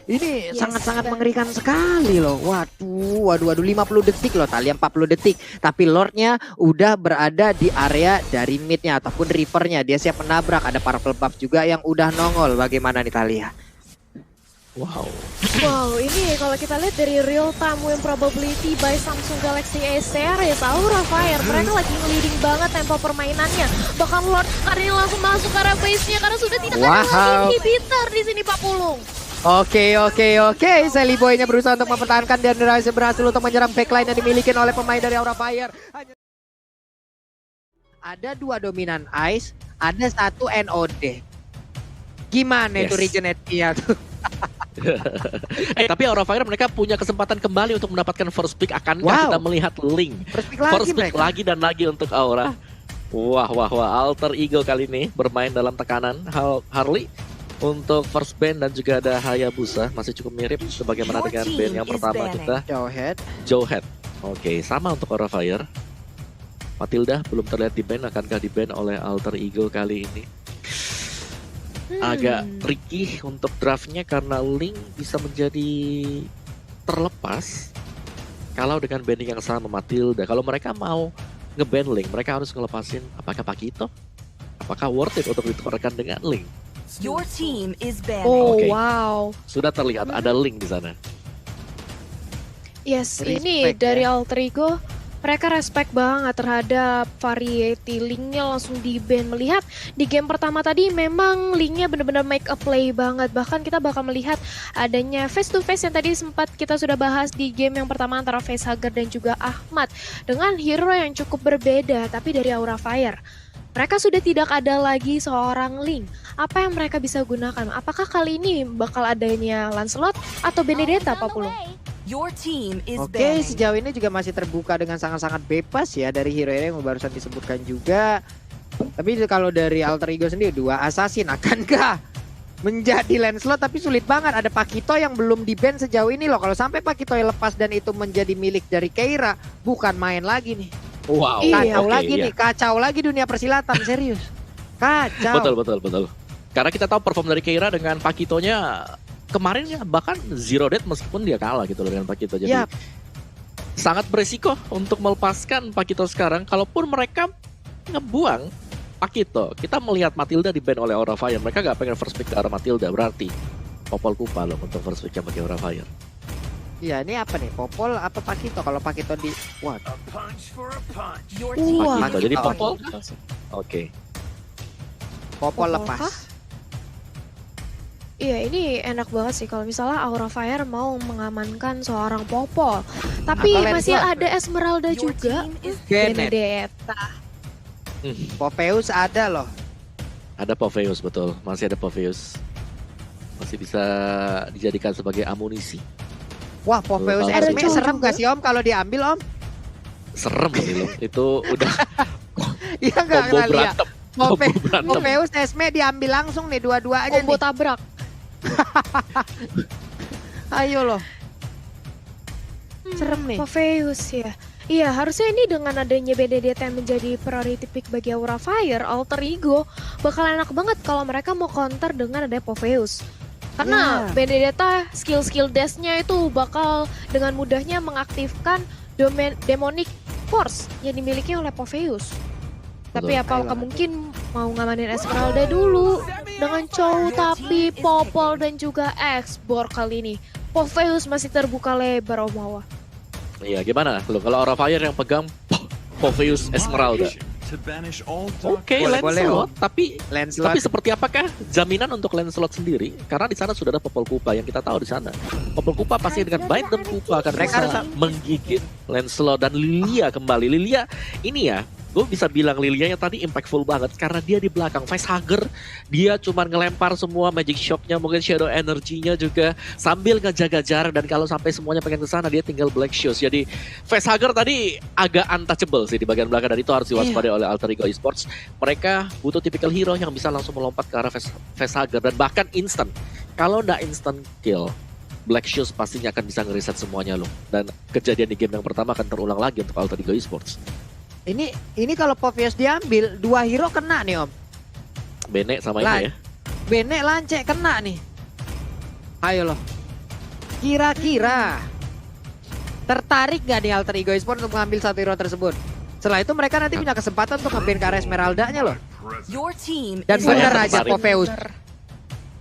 Ini sangat-sangat mengerikan sekali loh. Waduh 50 detik loh Talia, 40 detik. Tapi Lordnya udah berada di area dari midnya ataupun Reapernya. Dia siap menabrak, ada Purple Buff juga yang udah nongol. Bagaimana nih Talia? Wow, ini kalau kita lihat dari real time win probability by Samsung Galaxy A series Aura Fire, mereka lagi nge-leading banget tempo permainannya. Bahkan Lord hari ini langsung masuk ke area base-nya karena sudah tidak ada lagi inhibitor di sini Pak Pulung. Oke. Seliboy-nya berusaha untuk mempertahankan dan berhasil untuk menyerang backline yang dimiliki oleh pemain dari Aura Fire. Ada 2 dominan Ice, ada 1 NOD. Gimana itu Regenerate-nya tuh? Tapi Aura Fire mereka punya kesempatan kembali untuk mendapatkan first pick. Akankah Wow. kita melihat Link? First pick Lagi dan lagi untuk Aura. Wah, Alter Ego kali ini bermain dalam tekanan. Harley untuk first band dan juga ada Hayabusa. Masih cukup mirip sebagaimana dengan band yang pertama kita. Jowhead. Oke, sama untuk Aura Fire. Matilda belum terlihat di ban, akankah di ban oleh Alter Ego kali ini? Agak tricky untuk draftnya karena Link bisa menjadi terlepas kalau dengan banding yang sama Matilda. Kalau mereka mau nge-ban Link, mereka harus ngelepasin apakah Pakito? Apakah worth it untuk ditukarkan dengan Link? Your team is Oh, Oke. wow. Sudah terlihat ada Link di sana. Yes, Respect ini ya. dari Alter Ego. Mereka respect banget terhadap variety Linknya langsung di-ban. Melihat di game pertama tadi memang Linknya benar-benar make a play banget. Bahkan kita bakal melihat adanya face to face yang tadi sempat kita sudah bahas di game yang pertama antara Facehugger dan juga Ahmad. Dengan hero yang cukup berbeda tapi dari Aura Fire. Mereka sudah tidak ada lagi seorang Link. Apa yang mereka bisa gunakan? Apakah kali ini bakal adanya Lancelot atau Benedetta, Pak Pulung? Your team is Oke, banning. sejauh ini juga masih terbuka dengan sangat-sangat bebas ya dari hero-hero yang barusan disebutkan juga. Tapi kalau dari Alter Ego sendiri, 2 assassin akankah menjadi Lancelot? Tapi sulit banget, ada Pakito yang belum di-ban sejauh ini loh. Kalau sampai Pakito yang lepas dan itu menjadi milik dari Keira, bukan main lagi nih. Wow. Iya. Kacau Oke, lagi iya. nih, kacau lagi dunia persilatan, serius. Kacau. Betul. Karena kita tahu perform dari Keira dengan Pakitonya kemarin ya bahkan zero death meskipun dia kalah gitu loh dengan Pakito. Jadi Yap. sangat beresiko untuk melepaskan Pakito sekarang. Kalaupun mereka ngebuang Pakito, kita melihat Matilda di ban oleh Aura Fire. Mereka gak pengen first pick ke arah Matilda, berarti Popol Kupa loh untuk first pick yang bagi Aura Fire. Iya, ini apa nih? Popol apa Pakito? Kalau Pakito di... Wah, Your team Wah. Pakito, jadi Pakito. Popol. Oke. Popol Popol lepas. kah? Iya, ini enak banget sih kalau misalnya Aura Fire mau mengamankan seorang Popol. Tapi Atau masih Lancelot. ada Esmeralda Your juga. team is Bennett. Benedetta. Popheus ada loh. Ada Popheus, betul. Masih ada Popheus. Masih bisa dijadikan sebagai amunisi. Wah, Popheus Ada Esme cowok serem juga. gak sih Om kalau diambil Om? Serem ini loh. Itu udah Iya nggak combo kita lihat. berantem. Combo berantem. Popheus Esme diambil langsung nih dua-duanya Combo nih. tabrak. Ayo loh. Serem nih. Popheus ya. Iya, harusnya ini dengan adanya Benedetta yang menjadi priority pick bagi Aura Fire, Alter Ego, bakal enak banget kalau mereka mau counter dengan ada Popheus. Karena Ya. Benedetta skill-skill dash-nya itu bakal dengan mudahnya mengaktifkan demonic force yang dimiliki oleh Popheus. Tapi Betul. apakah mungkin mau ngamanin Esmeralda dulu dengan Chow, tapi Popol dan juga X-Bor kali ini. Popheus masih terbuka lebar Om Wawa. Iya, gimana? Kalau Aura Fire yang pegang Popheus Esmeralda. Oke, Boleh, Lancelot, tapi Lancelot. seperti apakah jaminan untuk Lancelot sendiri? Karena di sana sudah ada Popol Kupa yang kita tahu di sana. Popol Kupa pasti dengan Bind dan Kupa akan Mereka bisa harus- menggigit Lancelot dan Lilia kembali. Lilia ini ya, gue bisa bilang Lilia yang tadi impactful banget karena dia di belakang Facehugger, dia cuma ngelempar semua magic shock-nya, mungkin shadow energy-nya juga sambil ngejaga jarak, dan kalau sampai semuanya pengen ke sana dia tinggal black shoes. Jadi Facehugger tadi agak untouchable sih di bagian belakang, dan itu harus diwaspadai oleh Alter Ego Esports. Mereka butuh typical hero yang bisa langsung melompat ke arah Facehugger dan bahkan instant. Kalau nggak instant kill, Black Shoes pastinya akan bisa ngereset semuanya loh. Dan kejadian di game yang pertama akan terulang lagi untuk Alter Ego Esports. Ini kalau Popheus diambil, 2 hero kena nih Om. Bene sama Lah. ini ya. Bene lancek kena nih. Ayo loh. Kira-kira tertarik gak nih Alter Ego Esports untuk mengambil satu hero tersebut? Setelah itu mereka nanti punya kesempatan untuk nge-ban ke arah Esmeralda-nya loh. Your team Dan is Saya bener banning. aja tertarik. Popheus.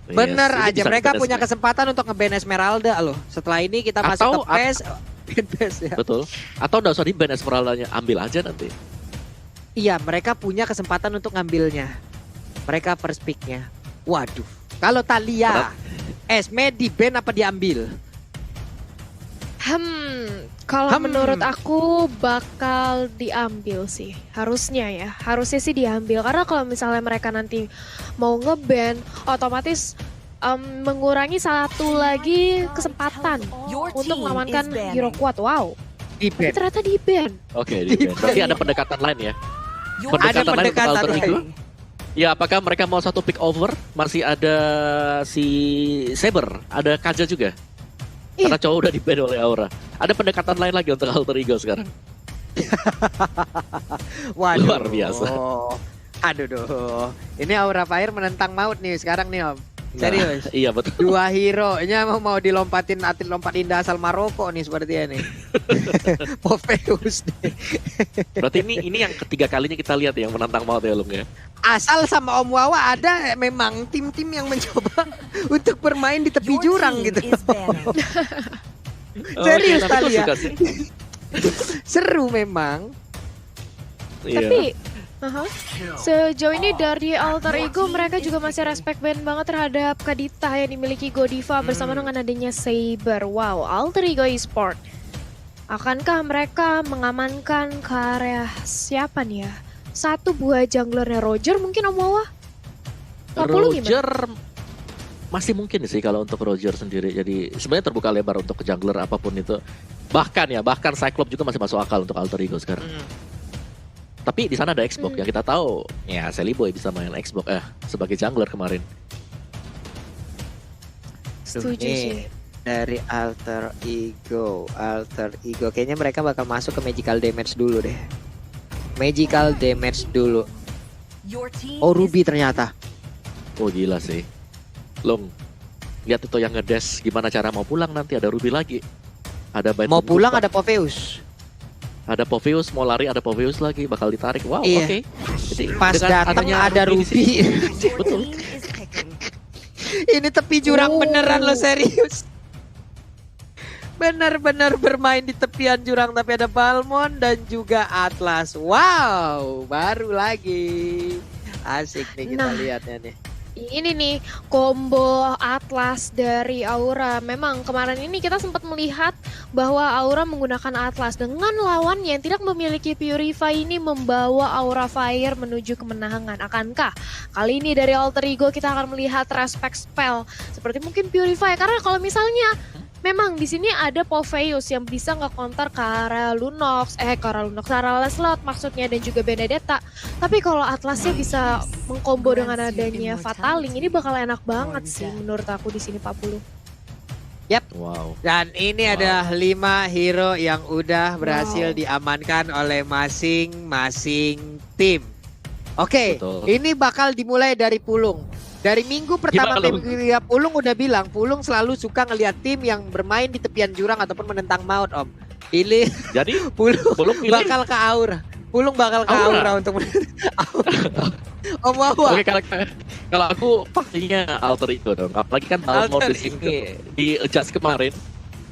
Bener Yes, ini aja bisa mereka nge-ban punya Esme. kesempatan untuk nge-ban Esmeralda loh. Setelah ini kita masuk Atau- ke PES. PES ya. Betul. Atau nggak usah di ban Esmeralda-nya, ambil aja nanti. Iya, mereka punya kesempatan untuk ngambilnya. Mereka first pick-nya. Waduh. Kalau Talia, Esme di-ban apa diambil? Kalau Hmm. menurut aku bakal diambil sih. Harusnya ya. Harusnya sih diambil. Karena kalau misalnya mereka nanti mau nge-ban, otomatis mengurangi satu lagi kesempatan Your untuk team mengamankan is banning. hero kuat. Wow, Di tapi ban. ternyata di ban. Oke, berarti ada pendekatan lain ya. Your Ada Pendekatan lain untuk pendekatan alter ego. lain. Ya, apakah mereka mau satu pick over? Masih ada si Saber, ada Kaja juga. Karena cowok udah di-ban oleh Aura. Ada pendekatan lain lagi untuk alter ego sekarang. Waduh. Luar biasa. Aduh duh. Ini Aura Fire menentang maut nih sekarang nih Om. Serius. Nah, iya betul. Dua hero-nya mau dilompatin atlet lompat indah asal Maroko nih sepertinya nih. Popheus nih. Berarti ini yang ketiga kalinya kita lihat yang menantang maut ya, Lung ya. Asal sama Om Wawa ada memang tim-tim yang mencoba untuk bermain di tepi Your jurang team gitu. is banning. Serius, Oke, tapi gue Talia. suka sih. Seru memang. Iya. Tapi sejauh ini dari alter ego mereka juga masih respect band banget terhadap Kadita yang dimiliki Godiva bersama dengan adanya Saber. Wow, alter ego e-sport. Akankah mereka mengamankan ke area siapa nih ya? Satu buah junglernya Roger mungkin Om Wawa? 40 gimana? Roger masih mungkin sih kalau untuk Roger sendiri. Jadi sebenarnya terbuka lebar untuk ke jungler apapun itu. Bahkan Cyclops juga masih masuk akal untuk alter ego sekarang. Tapi di sana ada Xbox yang kita tahu. Ya, Sally Boy bisa main Xbox sebagai jungler kemarin. Setuju Nih, sih. dari alter ego kayaknya mereka bakal masuk ke magical damage dulu deh. Magical damage dulu. Your team Oh, is Ruby ternyata. Oh gila sih. Long, lihat itu yang ngedes gimana cara mau pulang nanti ada Ruby lagi. Ada Mau pulang ada Popheus. Ada Popheus, mau lari ada Popheus lagi, bakal ditarik. Wow, Iya. oke. Jadi Pas dengan datang adanya ada di sini- Ruby. your Betul. team is picking. Ini tepi jurang Oh. beneran lo, serius. Benar-benar bermain di tepian jurang tapi ada Balmond dan juga Atlas. Wow, baru lagi. Asik nih kita Nah. lihatnya nih. Ini nih combo Atlas dari Aura. Memang kemarin ini kita sempat melihat bahwa Aura menggunakan Atlas dengan lawan yang tidak memiliki Purify ini membawa Aura Fire menuju kemenangan. Akankah kali ini dari alter ego kita akan melihat respect spell seperti mungkin Purify? Karena kalau misalnya memang di sini ada Popheus yang bisa nge-counter ke arah Lunox, ke arah Lancelot maksudnya dan juga Benedetta. Tapi kalau Atlasnya bisa mengkombo dengan adanya Fataling, ini bakal enak banget sih menurut aku di sini 40. Wow. Dan ini ada 5 hero yang udah berhasil Wow. diamankan oleh masing-masing tim. Oke, Betul. ini bakal dimulai dari Pulung. Dari minggu pertama Gimana, Lung? Pulung udah bilang, Pulung selalu suka ngelihat tim yang bermain di tepian jurang ataupun menentang maut, Om. Pilih Jadi Pulung belum pilih. bakal ke Aura. Pulung bakal ke Aura. Aura untuk Om Wawa. Oke, kalau aku pastinya alter ego dong. Apalagi kan Balmond Alter di sini di adjust kemarin.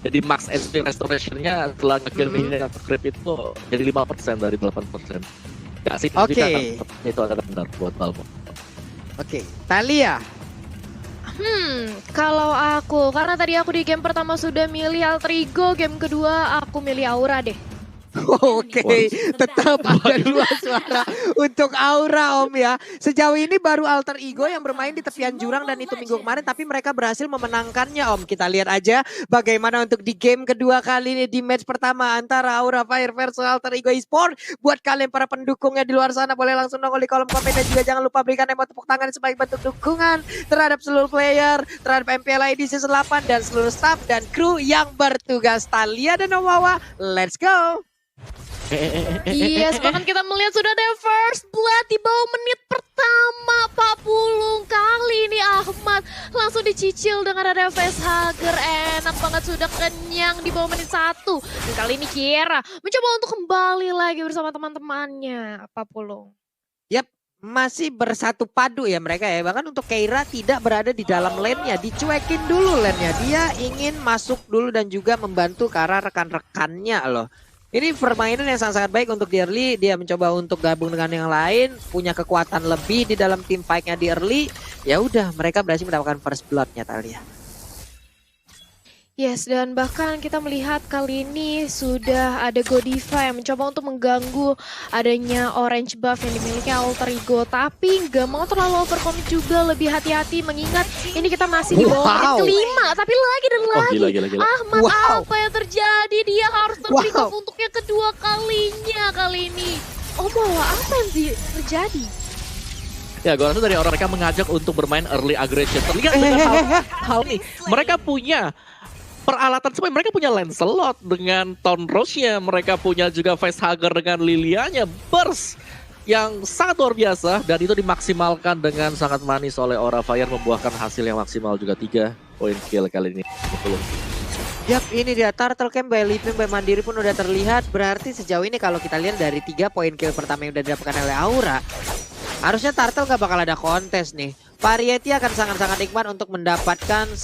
Jadi max HP restoration-nya setelah nge-kill creep itu jadi 5% dari 8%. Gak sih, Oke. itu adalah benar buat Balmond. Oke, Talia. Kalau aku, karena tadi aku di game pertama sudah milih alter ego, game kedua aku milih Aura deh. Oke, tetap ada 2 suara untuk Aura Om ya. Sejauh ini baru alter ego yang bermain di tepian jurang dan itu minggu kemarin tapi mereka berhasil memenangkannya Om. Kita lihat aja bagaimana untuk di game kedua kali ini di match pertama antara Aura Fire versus alter ego e-sport. Buat kalian para pendukungnya di luar sana boleh langsung nongol di kolom komen dan juga jangan lupa berikan emote tepuk tangan sebagai bentuk dukungan terhadap seluruh player, terhadap MPL ID Season 8 dan seluruh staff dan kru yang bertugas. Talia dan Om Wawa, let's go! Yes, bahkan kita melihat sudah ada first blood di bawah menit pertama 40. Kali ini Ahmad langsung dicicil dengan ada face hugger. Enak banget, sudah kenyang di bawah menit 1. Dan kali ini Kiera mencoba untuk kembali lagi bersama teman-temannya 40. Masih bersatu padu ya mereka ya. Bahkan untuk Keira tidak berada di dalam lane-nya. Dicuekin dulu lane-nya. Dia ingin masuk dulu dan juga membantu ke arah rekan-rekannya loh. Ini permainan yang sangat-sangat baik untuk di early. Dia mencoba untuk gabung dengan yang lain. Punya kekuatan lebih di dalam tim fight-nya di early. Ya udah mereka berhasil mendapatkan first blood-nya Talia. Yes, dan bahkan kita melihat kali ini sudah ada Godiva yang mencoba untuk mengganggu adanya orange buff yang dimiliki alter ego. Tapi nggak mau terlalu overcommit juga, lebih hati-hati mengingat Ini kita masih di bawah menit kelima, tapi lagi dan lagi. Gila. Ahmad, apa yang terjadi? Dia harus terpick off untuk yang kedua kalinya kali ini. Oh malah apa yang terjadi? Ya, gue rasa dari orang mereka mengajak untuk bermain early aggression. Terlihat dengan hal ini. Mereka punya peralatan semuanya. Mereka punya Lancelot dengan Tonrosnya. Mereka punya juga Facehugger dengan Lilianya. Burst yang sangat luar biasa. Dan itu dimaksimalkan dengan sangat manis oleh Aura Fire. Membuahkan hasil yang maksimal juga 3 poin kill kali ini. Betul. Yap, ini dia Turtle Camp by Living by Mandiri pun udah terlihat. Berarti sejauh ini kalau kita lihat dari 3 poin kill pertama yang udah didapatkan oleh Aura, harusnya Turtle gak bakal ada kontes nih. Variety akan sangat-sangat nikmat untuk mendapatkan 1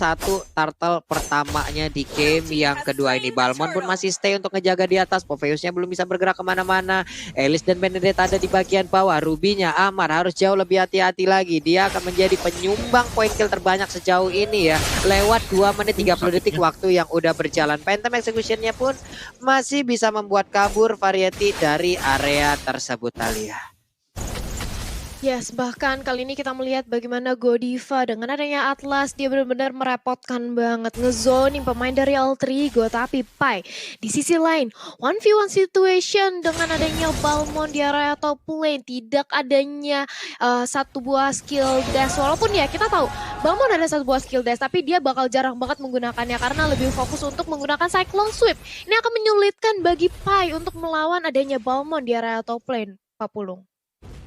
turtle pertamanya di game yang kedua ini. Balmon pun masih stay untuk ngejaga di atas. Popheusnya belum bisa bergerak kemana-mana. Elis dan Benedetta ada di bagian bawah. Rubinya Amar harus jauh lebih hati-hati lagi. Dia akan menjadi penyumbang poin kill terbanyak sejauh ini ya. Lewat 2 menit 30 detik waktu yang udah berjalan. Phantom Executionnya pun masih bisa membuat kabur Variety dari area tersebut, Thalia. Yes, bahkan kali ini kita melihat bagaimana Godiva dengan adanya Atlas, dia benar-benar merepotkan banget ngezoning pemain dari Alter Ego. Tapi Pai di sisi lain 1v1 situation dengan adanya Balmon di area top lane, tidak adanya satu buah skill dash. Walaupun ya kita tahu Balmon ada satu buah skill dash, tapi dia bakal jarang banget menggunakannya karena lebih fokus untuk menggunakan Cyclone Sweep. Ini akan menyulitkan bagi Pai untuk melawan adanya Balmon di area top lane, Pak Pulung.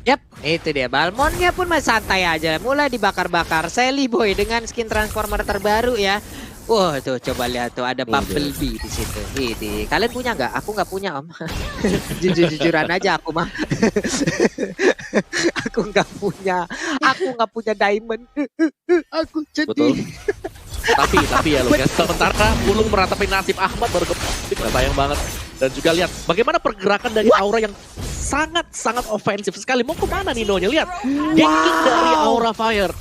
Yap, itu dia. Balmonnya pun masih santai aja. Mulai dibakar-bakar. Sally Boy dengan skin transformer terbaru ya. Wah, tuh coba lihat tuh ada Bumblebee di situ. Ini kalian punya nggak? Aku nggak punya, Om. Jujur-jujuran aja aku mah. Aku nggak punya. Aku nggak punya diamond. Aku jadi. Betul. Tapi ya Lukas, sementara Pulung meratapi nasib Ahmad baru sayang banget. Dan juga lihat bagaimana pergerakan dari Aura yang sangat ofensif sekali. Mau kemana Ninonya? Lihat, ganking dari Aura Fire.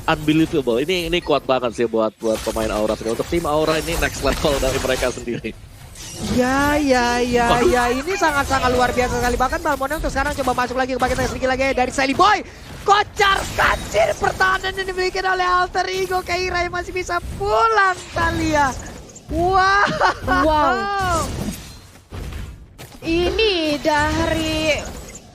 Unbelievable. Ini kuat banget sih buat pemain Aura. Untuk tim Aura ini next level dari mereka sendiri. Ya. Ini sangat-sangat luar biasa sekali. Bahkan Balmonnya untuk sekarang coba masuk lagi ke bagian sedikit lagi dari Sally Boy. Kocar kacir pertahanan yang dimiliki oleh Alter Ego. Keira yang masih bisa pulang, Thalia. Wow. Ini dari...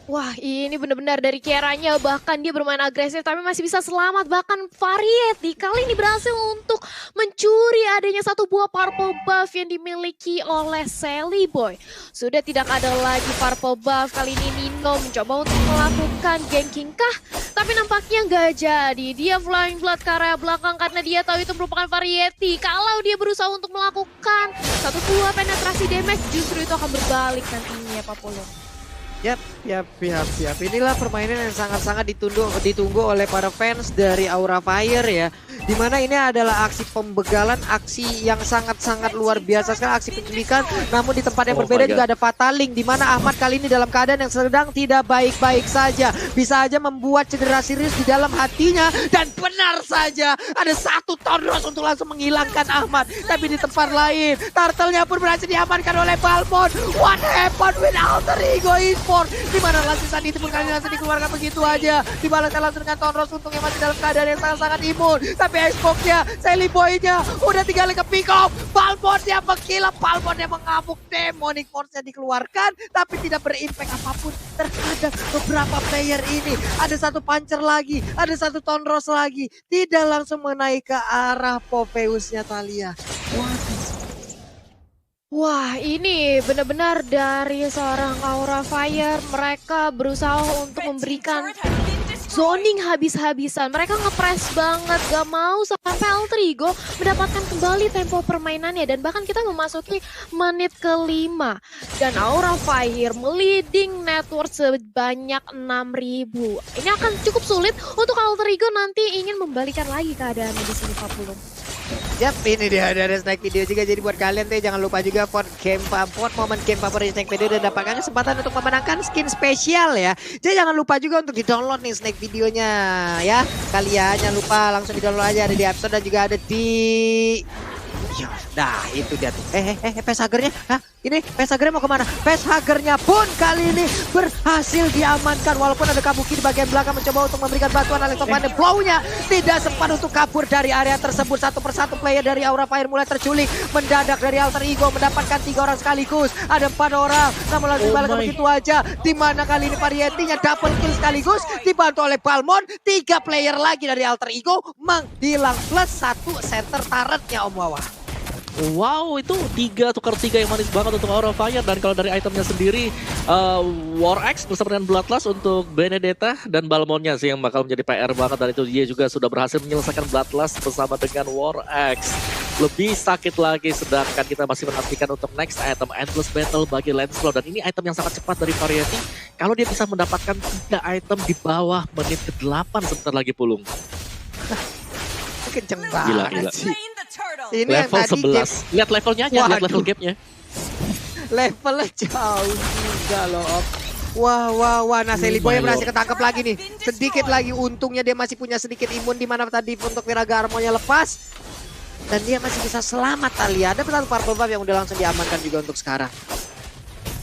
Wah, ini benar-benar dari Keiranya, bahkan dia bermain agresif tapi masih bisa selamat. Bahkan Variety kali ini berhasil untuk mencuri adanya satu buah purple buff yang dimiliki oleh Sally Boy. Sudah tidak ada lagi purple buff, kali ini Nino mencoba untuk melakukan ganking kah? Tapi nampaknya nggak jadi. Dia flying blood ke area belakang karena dia tahu itu merupakan Variety. Kalau dia berusaha untuk melakukan satu buah penetrasi damage, justru itu akan berbalik nantinya, Pak Pulung. Yap. Inilah permainan yang sangat-sangat ditunggu oleh para fans dari Aura Fire ya. Dimana ini adalah aksi pembegalan, aksi yang sangat-sangat luar biasa sekali, aksi penculikan. Namun di tempat yang berbeda juga ada Fataling, dimana Ahmad kali ini dalam keadaan yang sedang tidak baik-baik saja. Bisa aja membuat cedera serius di dalam hatinya. Dan benar saja ada satu Tonros untuk langsung menghilangkan Ahmad. Tapi di tempat lain, Turtle-nya pun berhasil diamankan oleh Balmon. What happened with Alter Ego Esports? Dimana langsung itu pun kali langsung dikeluarkan begitu aja. Dibalaskan langsung dengan Tonros untungnya masih dalam keadaan yang sangat-sangat imun. Tapi Xbox-nya, Sally Boy-nya udah tinggal ke pick up. Balmon-nya mengkilap, Balmon-nya mengamuk. Demonic Force-nya dikeluarkan, tapi tidak berimpact apapun terhadap beberapa player ini. Ada satu Puncher lagi, ada satu Tonros lagi. Tidak langsung menaik ke arah Popheus-nya, Thalia. Wah, ini benar-benar dari seorang Aura Fire. Mereka berusaha untuk memberikan zoning habis-habisan. Mereka nge-press banget, gak mau sampai Alter Ego mendapatkan kembali tempo permainannya. Dan bahkan kita memasuki menit kelima. Dan Aura Fire meliding network sebanyak 6.000. Ini akan cukup sulit untuk Alter Ego nanti ingin membalikan lagi keadaannya di sini, Pak Pulung. Yap, ini dia ada snack video juga. Jadi buat kalian tuh jangan lupa juga vote momen game favorit snack video dan dapatkan kesempatan untuk memenangkan skin spesial ya. Jadi jangan lupa juga untuk di-download nih snack videonya ya. Kalian jangan lupa langsung di-download aja, ada di App Store dan juga ada di Iya, nah itu dia tuh. Facehagernya, ini Facehagernya mau kemana? Facehagernya pun kali ini berhasil diamankan. Walaupun ada Kabuki di bagian belakang mencoba untuk memberikan bantuan. Alexovande blow-nya tidak sempat untuk kabur dari area tersebut. Satu persatu player dari Aura Fire mulai terculik. Mendadak dari Alter Ego mendapatkan 3 orang sekaligus. Ada 4 orang, namun langsung dibalaskan begitu aja. Dimana kali ini Variety-nya double kill sekaligus. Dibantu oleh Balmond, 3 player lagi dari Alter Ego menghilang plus 1 center turret-nya Om Wawa. Wow, itu tukar 3 yang manis banget untuk Aura Fire. Dan kalau dari itemnya sendiri, War Axe bersama dengan Bloodlust untuk Benedetta dan Balmondnya sih yang bakal menjadi PR banget. Dan itu dia juga sudah berhasil menyelesaikan Bloodlust bersama dengan War Axe. Lebih sakit lagi, sedangkan kita masih menantikan untuk next item Endless Battle bagi Lancelot. Dan ini item yang sangat cepat dari Variety. Kalau dia bisa mendapatkan 3 item di bawah menit ke-8 sebentar lagi Pulung. Kenceng Gila. banget sih. Slain the turtle. Ini yang Level tadi 11. Lihat levelnya aja, lihat level gapnya. levelnya jauh juga loh Om. Wah. Nah Seliboy berhasil ketangkap lagi nih. Sedikit lagi untungnya dia masih punya sedikit imun di mana tadi untuk Viraga Armonya lepas. Dan dia masih bisa selamat Talia. Ada satu purple buff yang udah langsung diamankan juga untuk sekarang.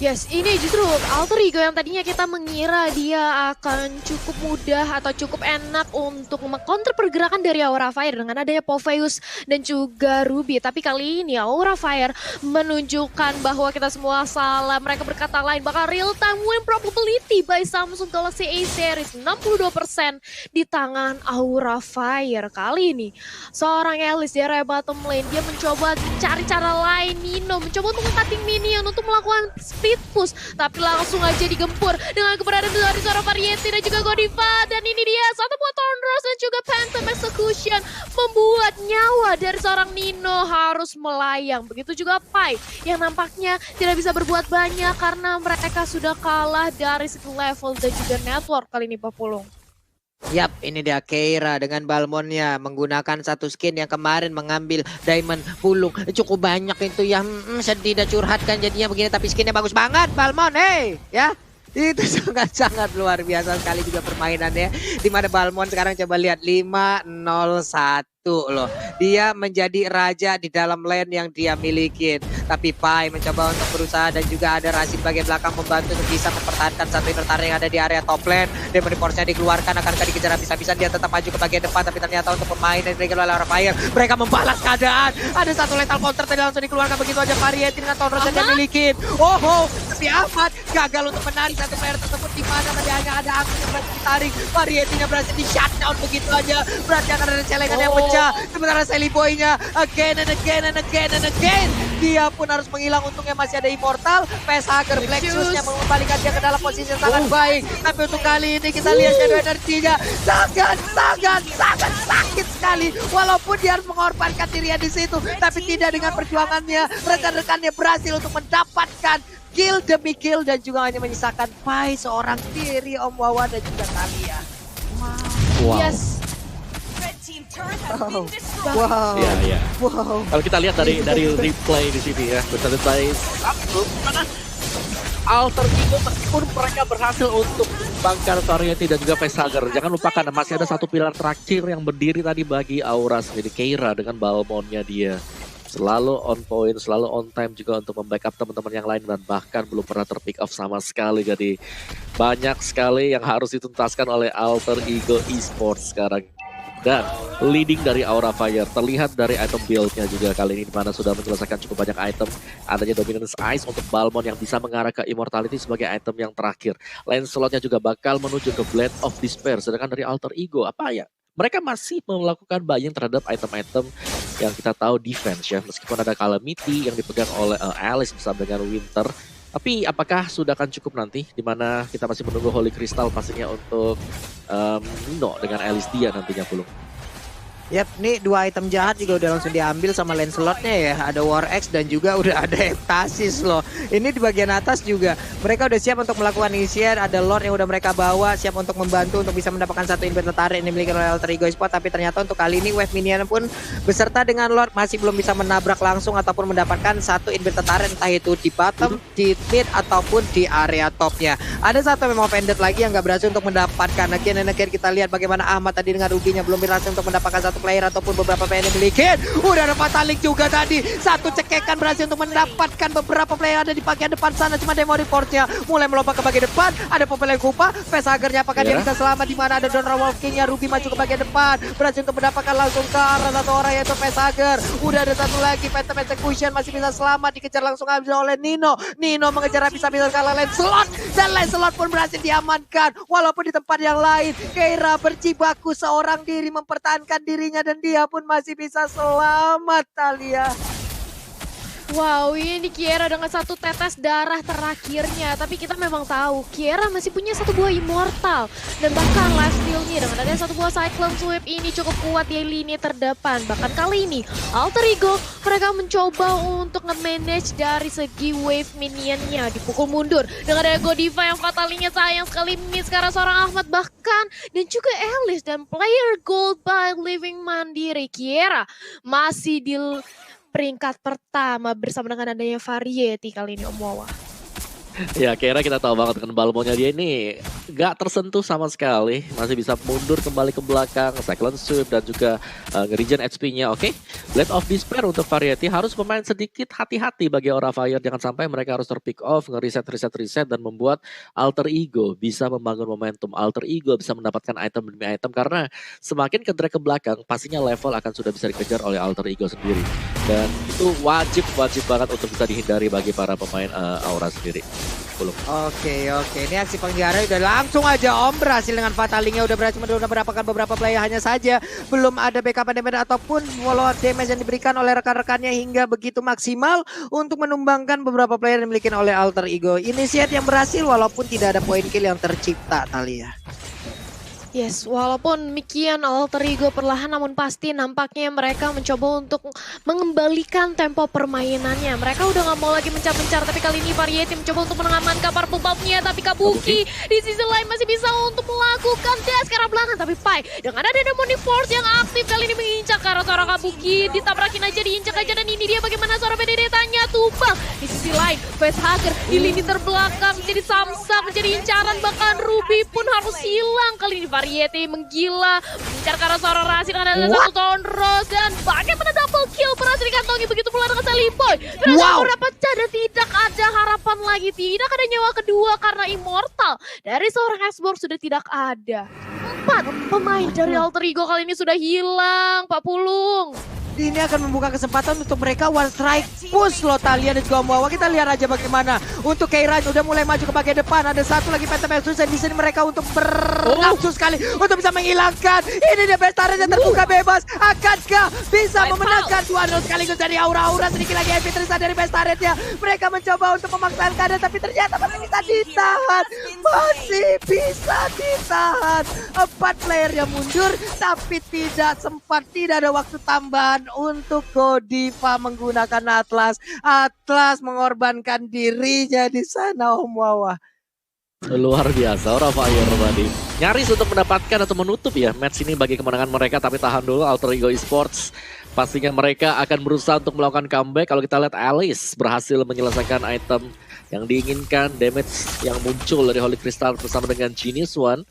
Yes, ini justru Alter Ego yang tadinya kita mengira dia akan cukup mudah atau cukup enak untuk meng-counter pergerakan dari Aura Fire dengan adanya Popheus dan juga Ruby. Tapi kali ini Aura Fire menunjukkan bahwa kita semua salah. Mereka berkata lain, bakal real time win probability by Samsung Galaxy A Series 62% di tangan Aura Fire. Kali ini seorang Alice di area bottom lane, dia mencoba cari cara lain. Nino mencoba untuk nge-cutting minion untuk melakukan speed push, tapi langsung aja digempur dengan keberadaan dari seorang Variety dan juga Godiva. Dan ini dia satu buah Thornrose dan juga Phantom Execution membuat nyawa dari seorang Nino harus melayang. Begitu juga Pai yang nampaknya tidak bisa berbuat banyak karena mereka sudah kalah dari segi level dan juga network kali ini Pak Pulung. Yap, ini dia Keira dengan Balmondnya menggunakan satu skin yang kemarin mengambil Diamond Pulung. Cukup banyak itu yang sedih dan curhat kan jadinya begini, tapi skinnya bagus banget Balmond, ya. Itu sangat-sangat luar biasa sekali juga permainannya. Dimana Balmond sekarang coba lihat 5-0-1 loh. Dia menjadi raja di dalam lane yang dia milikin. Tapi Pai mencoba untuk berusaha dan juga ada Rashid bagian belakang membantu untuk bisa mempertahankan satu inner turret yang ada di area top lane. Demon Force-nya dikeluarkan, akankah dikejar habis-habisan, dia tetap maju ke bagian depan. Tapi ternyata untuk pemain yang diberikan oleh Aura Fire, mereka membalas keadaan. Ada satu lethal counter tadi langsung dikeluarkan begitu aja. Variety dengan Thornrose yang dia milikin. Tapi Ahmad gagal untuk menarik satu player tersebut, di mana tadi hanya ada angin yang berhasil ditarik. Variety-nya berhasil di shutdown begitu aja. Berarti akan ada celengan yang pecah. Sementara Seliboy-nya again and again. Dia pun harus menghilang, untungnya masih ada Immortal. Facehager Black Shoes-nya mengembalikan dia ke dalam posisi yang sangat baik. Tapi untuk kali ini kita lihat shadow energinya sangat sakit sekali. Walaupun dia harus mengorbankan dirinya di situ, tapi tidak dengan perjuangannya. Rekan-rekannya berhasil untuk mendapatkan kill demi kill dan juga hanya menyisakan Pai seorang diri Om Wawa dan juga Talia. Wow. Yes. Red team turret has been destroyed. Wow. Iya. Wow. Kalau kita lihat dari replay di sini ya, bersama Samsung, mana Alter Ego meskipun mereka berhasil untuk membangkar Variety dan juga Facehager. Jangan lupakan masih ada satu pilar terakhir yang berdiri tadi bagi Aura sendiri, Keira dengan Balmondnya dia. Selalu on point, selalu on time juga untuk membackup teman-teman yang lain dan bahkan belum pernah terpick off sama sekali. Jadi banyak sekali yang harus dituntaskan oleh Alter Ego Esports sekarang. Dan leading dari Aura Fire terlihat dari item build-nya juga kali ini, dimana sudah menyelesaikan cukup banyak item. Adanya Dominance Ice untuk Balmond yang bisa mengarah ke Immortality sebagai item yang terakhir. Lancelot-nya juga bakal menuju ke Blade of Despair. Sedangkan dari Alter Ego apa ya? Mereka masih melakukan buying terhadap item-item yang kita tahu defense ya. Meskipun ada Calamity yang dipegang oleh Alice bersama dengan Winter. Tapi apakah sudah akan cukup nanti? Dimana kita masih menunggu Holy Crystal pastinya untuk Nino dengan Alice dia nantinya Pulung. Yap, nih 2 item jahat juga udah langsung diambil sama Lancelot-nya ya. Ada War Axe dan juga udah ada Eptasis loh. Ini di bagian atas juga mereka udah siap untuk melakukan initiate. Ada Lord yang udah mereka bawa, siap untuk membantu untuk bisa mendapatkan satu inverter turret yang dimiliki oleh Alter Ego Esports. Tapi ternyata untuk kali ini wave minion pun beserta dengan Lord masih belum bisa menabrak langsung ataupun mendapatkan satu inverter turret, entah itu di bottom, di mid ataupun di area topnya. Ada satu memang offended lagi yang gak berhasil untuk mendapatkan. Again kita lihat bagaimana Ahmad tadi dengan Ruby-nya belum berhasil untuk mendapatkan satu satu player ataupun beberapa player yang dimiliki. Udah ada Fatalik juga tadi. Satu cekekan berhasil untuk mendapatkan beberapa player yang ada di bagian depan sana. Cuma Demo Reportnya mulai melompat ke bagian depan. Ada Popel yang Kupa. Facehagernya apakah dia bisa selamat, di mana ada Donald Wolf King-nya. Ruby maju ke bagian depan. Berhasil untuk mendapatkan langsung ke arah satu orang yaitu Facehager. Udah ada satu lagi Phantom Execution masih bisa selamat, dikejar langsung oleh Nino. Nino mengejar habis-habisan kalah Lancelot. Dan Lancelot pun berhasil diamankan. Walaupun di tempat yang lain Keira berjibaku seorang diri mempertahankan dirinya dan dia pun masih bisa selamat, Thalia. Wow, ini Kiera dengan satu tetes darah terakhirnya. Tapi kita memang tahu Kiera masih punya satu buah immortal. Dan bahkan last steal-nya dengan adanya satu buah Cyclone Sweep ini cukup kuat di lini terdepan. Bahkan kali ini Alter Ego mereka mencoba untuk nge-manage dari segi wave minionnya. Dipukul mundur dengan ada Godiva yang fatalinya sayang sekali miss karena seorang Ahmad bahkan. Dan juga Alice dan player gold by Living Mandiri. Kiera masih di peringkat pertama bersama dengan adanya Variety kali ini Om Wawa. Ya kira kita tahu banget kan Balmonya dia ini gak tersentuh sama sekali. Masih bisa mundur kembali ke belakang, Cyclone Sweep dan juga nge-regen HP-nya. Oke, Blade of Despair untuk Variety harus bermain sedikit hati-hati bagi Aura Fire. Jangan sampai mereka harus terpick off, nge-reset dan membuat Alter Ego bisa membangun momentum. Alter Ego bisa mendapatkan item demi item karena semakin ke drag ke belakang pastinya level akan sudah bisa dikejar oleh Alter Ego sendiri. Dan itu wajib banget untuk bisa dihindari bagi para pemain Aura sendiri. Oke, ini aksi penjara udah langsung aja Om berhasil dengan Fatalingnya, udah berhasil mendapatkan beberapa player, hanya saja belum ada backup damage ataupun follow up damage yang diberikan oleh rekan-rekannya hingga begitu maksimal untuk menumbangkan beberapa player yang dimiliki oleh Alter Ego. Initiate yang berhasil walaupun tidak ada point kill yang tercipta, Thalia. Yes, walaupun demikian Alter Ego perlahan namun pasti nampaknya mereka mencoba untuk mengembalikan tempo permainannya. Mereka udah gak mau lagi mencar-mencar, tapi kali ini Variety mencoba untuk mengamankan Purple Buff-nya. Tapi Kabuki di sisi lain masih bisa untuk melakukan dash ke arah belakang. Tapi Pai dengan ada Demonic Force yang aktif kali ini mengincar ke arah seorang Kabuki. Ditabrakin aja, diinjak aja, dan ini dia bagaimana seorang Benedetta-nya tumbang. Di sisi lain Facehager di lini terbelakang menjadi samsak, menjadi incaran, bahkan Ruby pun harus hilang kali ini. Variety menggila, mengincar ke arah seorang Rasin dengan ada satu Tonros, dan bagaimana double kill berhasil dikantongi, begitu pula dengan Sally Boy. Berhasil mendapat dan tidak ada harapan lagi, tidak ada nyawa kedua karena immortal dari seorang Hexborg sudah tidak ada. 4 pemain dari Alter Ego kali ini sudah hilang, Pak Pulung. Ini akan membuka kesempatan untuk mereka one strike push loh, Thalia dan juga Om Wawa. Kita lihat aja bagaimana untuk Keira udah mulai maju ke bagian depan. Ada satu lagi Phantom Execution di sini, mereka untuk bernafsu sekali untuk bisa menghilangkan. Ini dia Bestaren yang terbuka bebas. Akankah bisa memenangkan 2-0 sekaligus dari Aura sedikit lagi MP tersisa dari Bestaren-nya. Mereka mencoba untuk memaksakan keadaan tapi ternyata masih bisa ditahan. Masih bisa ditahan. 4 player yang mundur tapi tidak sempat, tidak ada waktu tambahan untuk Godiva menggunakan Atlas. Atlas mengorbankan dirinya di sana, Om Wawa. Luar biasa, Aura Fire tadi nyaris untuk mendapatkan atau menutup ya match ini bagi kemenangan mereka. Tapi tahan dulu Alter Ego Esports. Pastinya mereka akan berusaha untuk melakukan comeback. Kalau kita lihat Alice berhasil menyelesaikan item yang diinginkan, damage yang muncul dari Holy Crystal bersama dengan Genius One.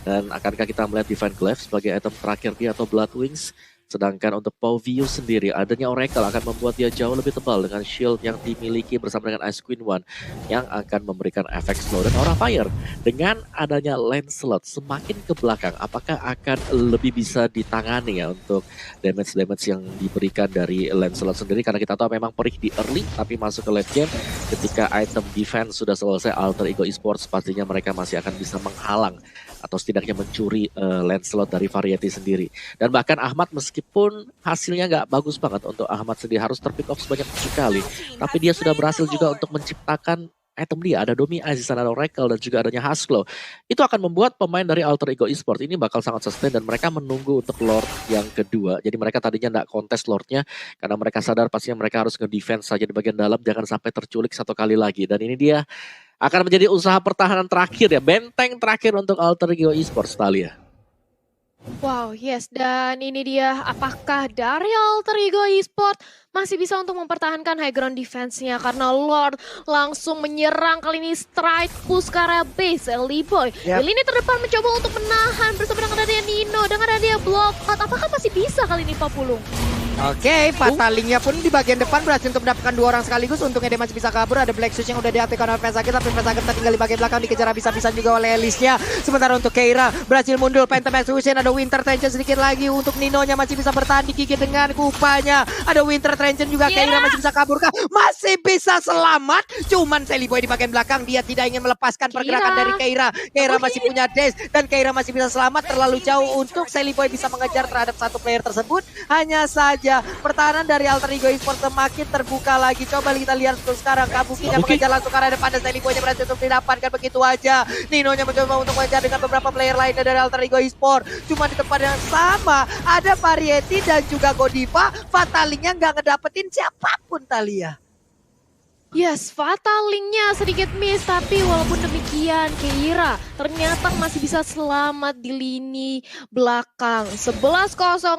Dan akankah kita melihat Divine Glaive sebagai item terakhir dia atau Blood Wings? Sedangkan untuk Pauvio sendiri, adanya Oracle akan membuat dia jauh lebih tebal dengan shield yang dimiliki bersama dengan Ice Queen One yang akan memberikan efek slow. Dan Aura Fire dengan adanya Lancelot semakin ke belakang, apakah akan lebih bisa ditangani ya untuk damage-damage yang diberikan dari Lancelot sendiri? Karena kita tahu memang perih di early, tapi masuk ke late game ketika item defense sudah selesai, Alter Ego Esports pastinya mereka masih akan bisa menghalang atau setidaknya mencuri Lancelot dari Variety sendiri. Dan bahkan Ahmad meskipun hasilnya nggak bagus banget untuk Ahmad sendiri, harus terpick off sebanyak 7 kali, tapi dia sudah berhasil juga untuk menciptakan item dia. Ada Domi Ice, ada Oracle, dan juga adanya Haskell. Itu akan membuat pemain dari Alter Ego Esports ini bakal sangat sustain dan mereka menunggu untuk Lord yang kedua. Jadi mereka tadinya nggak kontes Lordnya karena mereka sadar pastinya mereka harus nge-defense saja di bagian dalam, jangan sampai terculik 1 kali lagi. Dan ini dia akan menjadi usaha pertahanan terakhir ya, benteng terakhir untuk Alter Ego Esports, Thalia. Wow, yes. Dan ini dia, apakah dari Alter Ego Esport masih bisa untuk mempertahankan high ground defense-nya? Karena Lord langsung menyerang kali ini strike push ke area base Liboy. Yap. Lini terdepan mencoba untuk menahan bersama dengan adanya Nino, dengan adanya block out. Apakah masih bisa kali ini Pak Pulung? Oke, Fatalingnya pun di bagian depan berhasil untuk mendapatkan 2 orang sekaligus. Untungnya dia masih bisa kabur. Ada Black Switch yang udah diaktifkan oleh Pesakit, tapi Pesakit tinggal di bagian belakang, dikejar habis-habisan juga oleh Elisnya. Sementara untuk Keira berhasil mundur. Phantom Execution, ada Winter Tension sedikit lagi. Untuk Ninonya masih bisa bertahan, digigit dengan kupanya. Ada Winter Tension juga, Keira masih bisa kabur kah? Masih bisa selamat. Cuman Sally Boy di bagian belakang, dia tidak ingin melepaskan pergerakan dari Keira. Keira masih punya dash dan Keira masih bisa selamat. Terlalu jauh untuk Sally Boy bisa mengejar terhadap satu player tersebut. Hanya saja pertahanan dari Alter Ego Esports semakin terbuka lagi. Coba kita lihat untuk sekarang. Kabukinya mengejar langsung ke arah depan dan Sally Boy-nya berhasil untuk didapatkan begitu aja. Ninonya mencoba untuk mengejar dengan beberapa player lainnya dari Alter Ego Esports. Cuma di tempat yang sama ada Variety dan juga Godiva. Fatalingnya nggak ngedapetin siapapun, Thalia. Yes, Fatalingnya sedikit miss, tapi walaupun demikian Keira ternyata masih bisa selamat di lini belakang. 11:05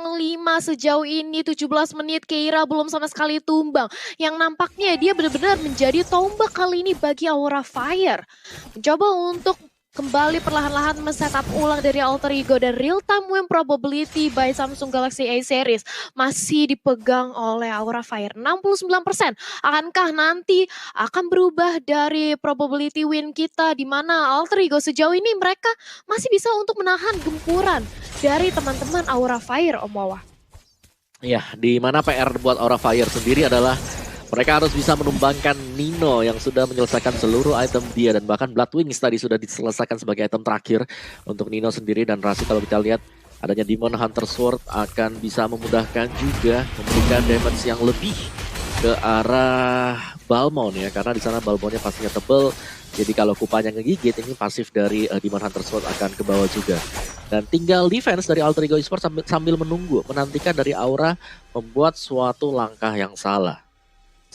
sejauh ini, 17 menit Keira belum sama sekali tumbang. Yang nampaknya dia benar-benar menjadi tombak kali ini bagi Aura Fire. Mencoba untuk kembali perlahan-lahan men-setup ulang dari Alter Ego dan real time win probability by Samsung Galaxy A series masih dipegang oleh Aura Fire 69%. Akankah nanti akan berubah dari probability win kita di mana Alter Ego sejauh ini mereka masih bisa untuk menahan gempuran dari teman-teman Aura Fire, Om Wawa? Ya, di mana PR buat Aura Fire sendiri adalah mereka harus bisa menumbangkan Nino yang sudah menyelesaikan seluruh item dia. Dan bahkan Blood Wings tadi sudah diselesaikan sebagai item terakhir untuk Nino sendiri. Dan Rasi kalau kita lihat adanya Demon Hunter Sword akan bisa memudahkan juga memberikan damage yang lebih ke arah Balmond ya. Karena di sana Balmondnya pastinya tebel. Jadi kalau kupanya ngegigit ini pasif dari Demon Hunter Sword akan ke bawah juga. Dan tinggal defense dari Alter Ego Esports sambil menunggu, menantikan dari Aura membuat suatu langkah yang salah.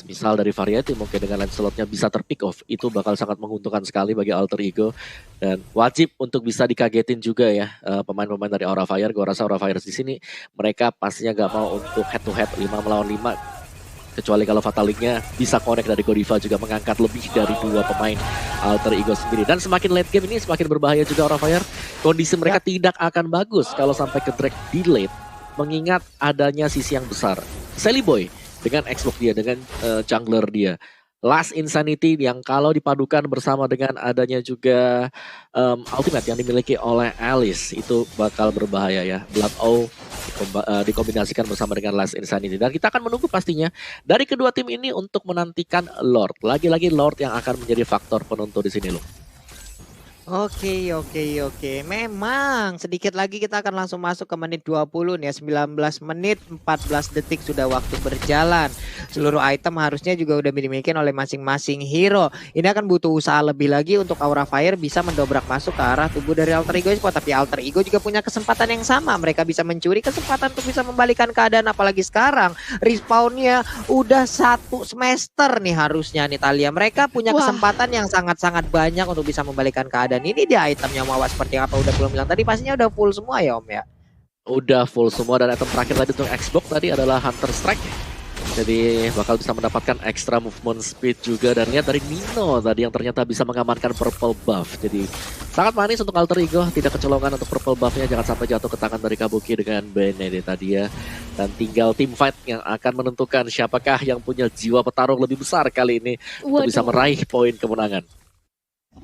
Misal dari Variety mungkin dengan Lancelotnya bisa terpick off, itu bakal sangat menguntungkan sekali bagi Alter Ego. Dan wajib untuk bisa dikagetin juga ya pemain-pemain dari Aura Fire. Gue rasa Aura Fire di sini mereka pastinya gak mau untuk head to head 5 melawan 5. Kecuali kalau Fatalingnya bisa connect dari Godiva juga mengangkat lebih dari 2 pemain Alter Ego sendiri. Dan semakin late game ini semakin berbahaya juga Aura Fire. Kondisi mereka tidak akan bagus kalau sampai ke drag delay, mengingat adanya sisi yang besar. Sally Boy dengan Xbox dia, dengan jungler dia. Last Insanity yang kalau dipadukan bersama dengan adanya juga Ultimate yang dimiliki oleh Alice, itu bakal berbahaya ya. Blood O dikombinasikan bersama dengan Last Insanity. Dan kita akan menunggu pastinya dari kedua tim ini untuk menantikan Lord. Lagi-lagi Lord yang akan menjadi faktor penentu di sini loh. Oke. Memang sedikit lagi kita akan langsung masuk ke menit 20 nih ya. 19 menit 14 detik sudah waktu berjalan. Seluruh item harusnya juga udah dimiliki oleh masing-masing hero. Ini akan butuh usaha lebih lagi untuk Aura Fire bisa mendobrak masuk ke arah tubuh dari Alter Ego Esports. Tapi Alter Ego juga punya kesempatan yang sama. Mereka bisa mencuri kesempatan untuk bisa membalikan keadaan. Apalagi sekarang respawnnya udah 1 semester nih harusnya nih Thalia. Mereka punya kesempatan yang sangat-sangat banyak untuk bisa membalikan keadaan. Dan ini dia itemnya Mawa seperti apa udah belum bilang tadi, pastinya udah full semua ya Om ya. Udah full semua, dan item terakhir tadi untuk Xbox tadi adalah Hunter Strike. Jadi bakal bisa mendapatkan extra movement speed juga. Dan lihat dari Nino tadi yang ternyata bisa mengamankan purple buff. Jadi sangat manis untuk Alter Ego, tidak kecolongan untuk purple buffnya. Jangan sampai jatuh ke tangan dari Kabuki dengan Benedetta dia. Dan tinggal team fight yang akan menentukan siapakah yang punya jiwa petarung lebih besar kali ini untuk bisa meraih poin kemenangan.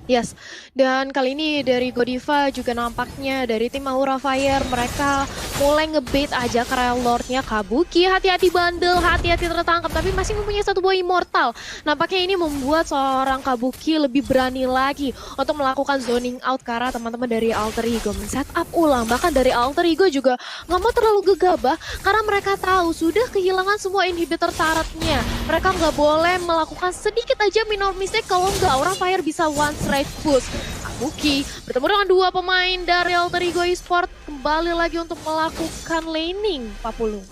Yes, dan kali ini dari Godiva juga nampaknya dari tim Aura Fire mereka mulai ngebait aja karena Lordnya Kabuki. Hati-hati bandel, hati-hati tertangkap, tapi masih mempunyai satu buah immortal. Nampaknya ini membuat seorang Kabuki lebih berani lagi untuk melakukan zoning out karena teman-teman dari Alter Ego men-setup ulang. Bahkan dari Alter Ego juga nggak mau terlalu gegabah karena mereka tahu sudah kehilangan semua inhibitor turretnya. Mereka nggak boleh melakukan sedikit aja minor mistake, kalau nggak Aura Fire bisa one straight push. Kabuki bertemu dengan 2 pemain dari Alter Ego Esports kembali lagi untuk melakukan laning, Pak Pulung.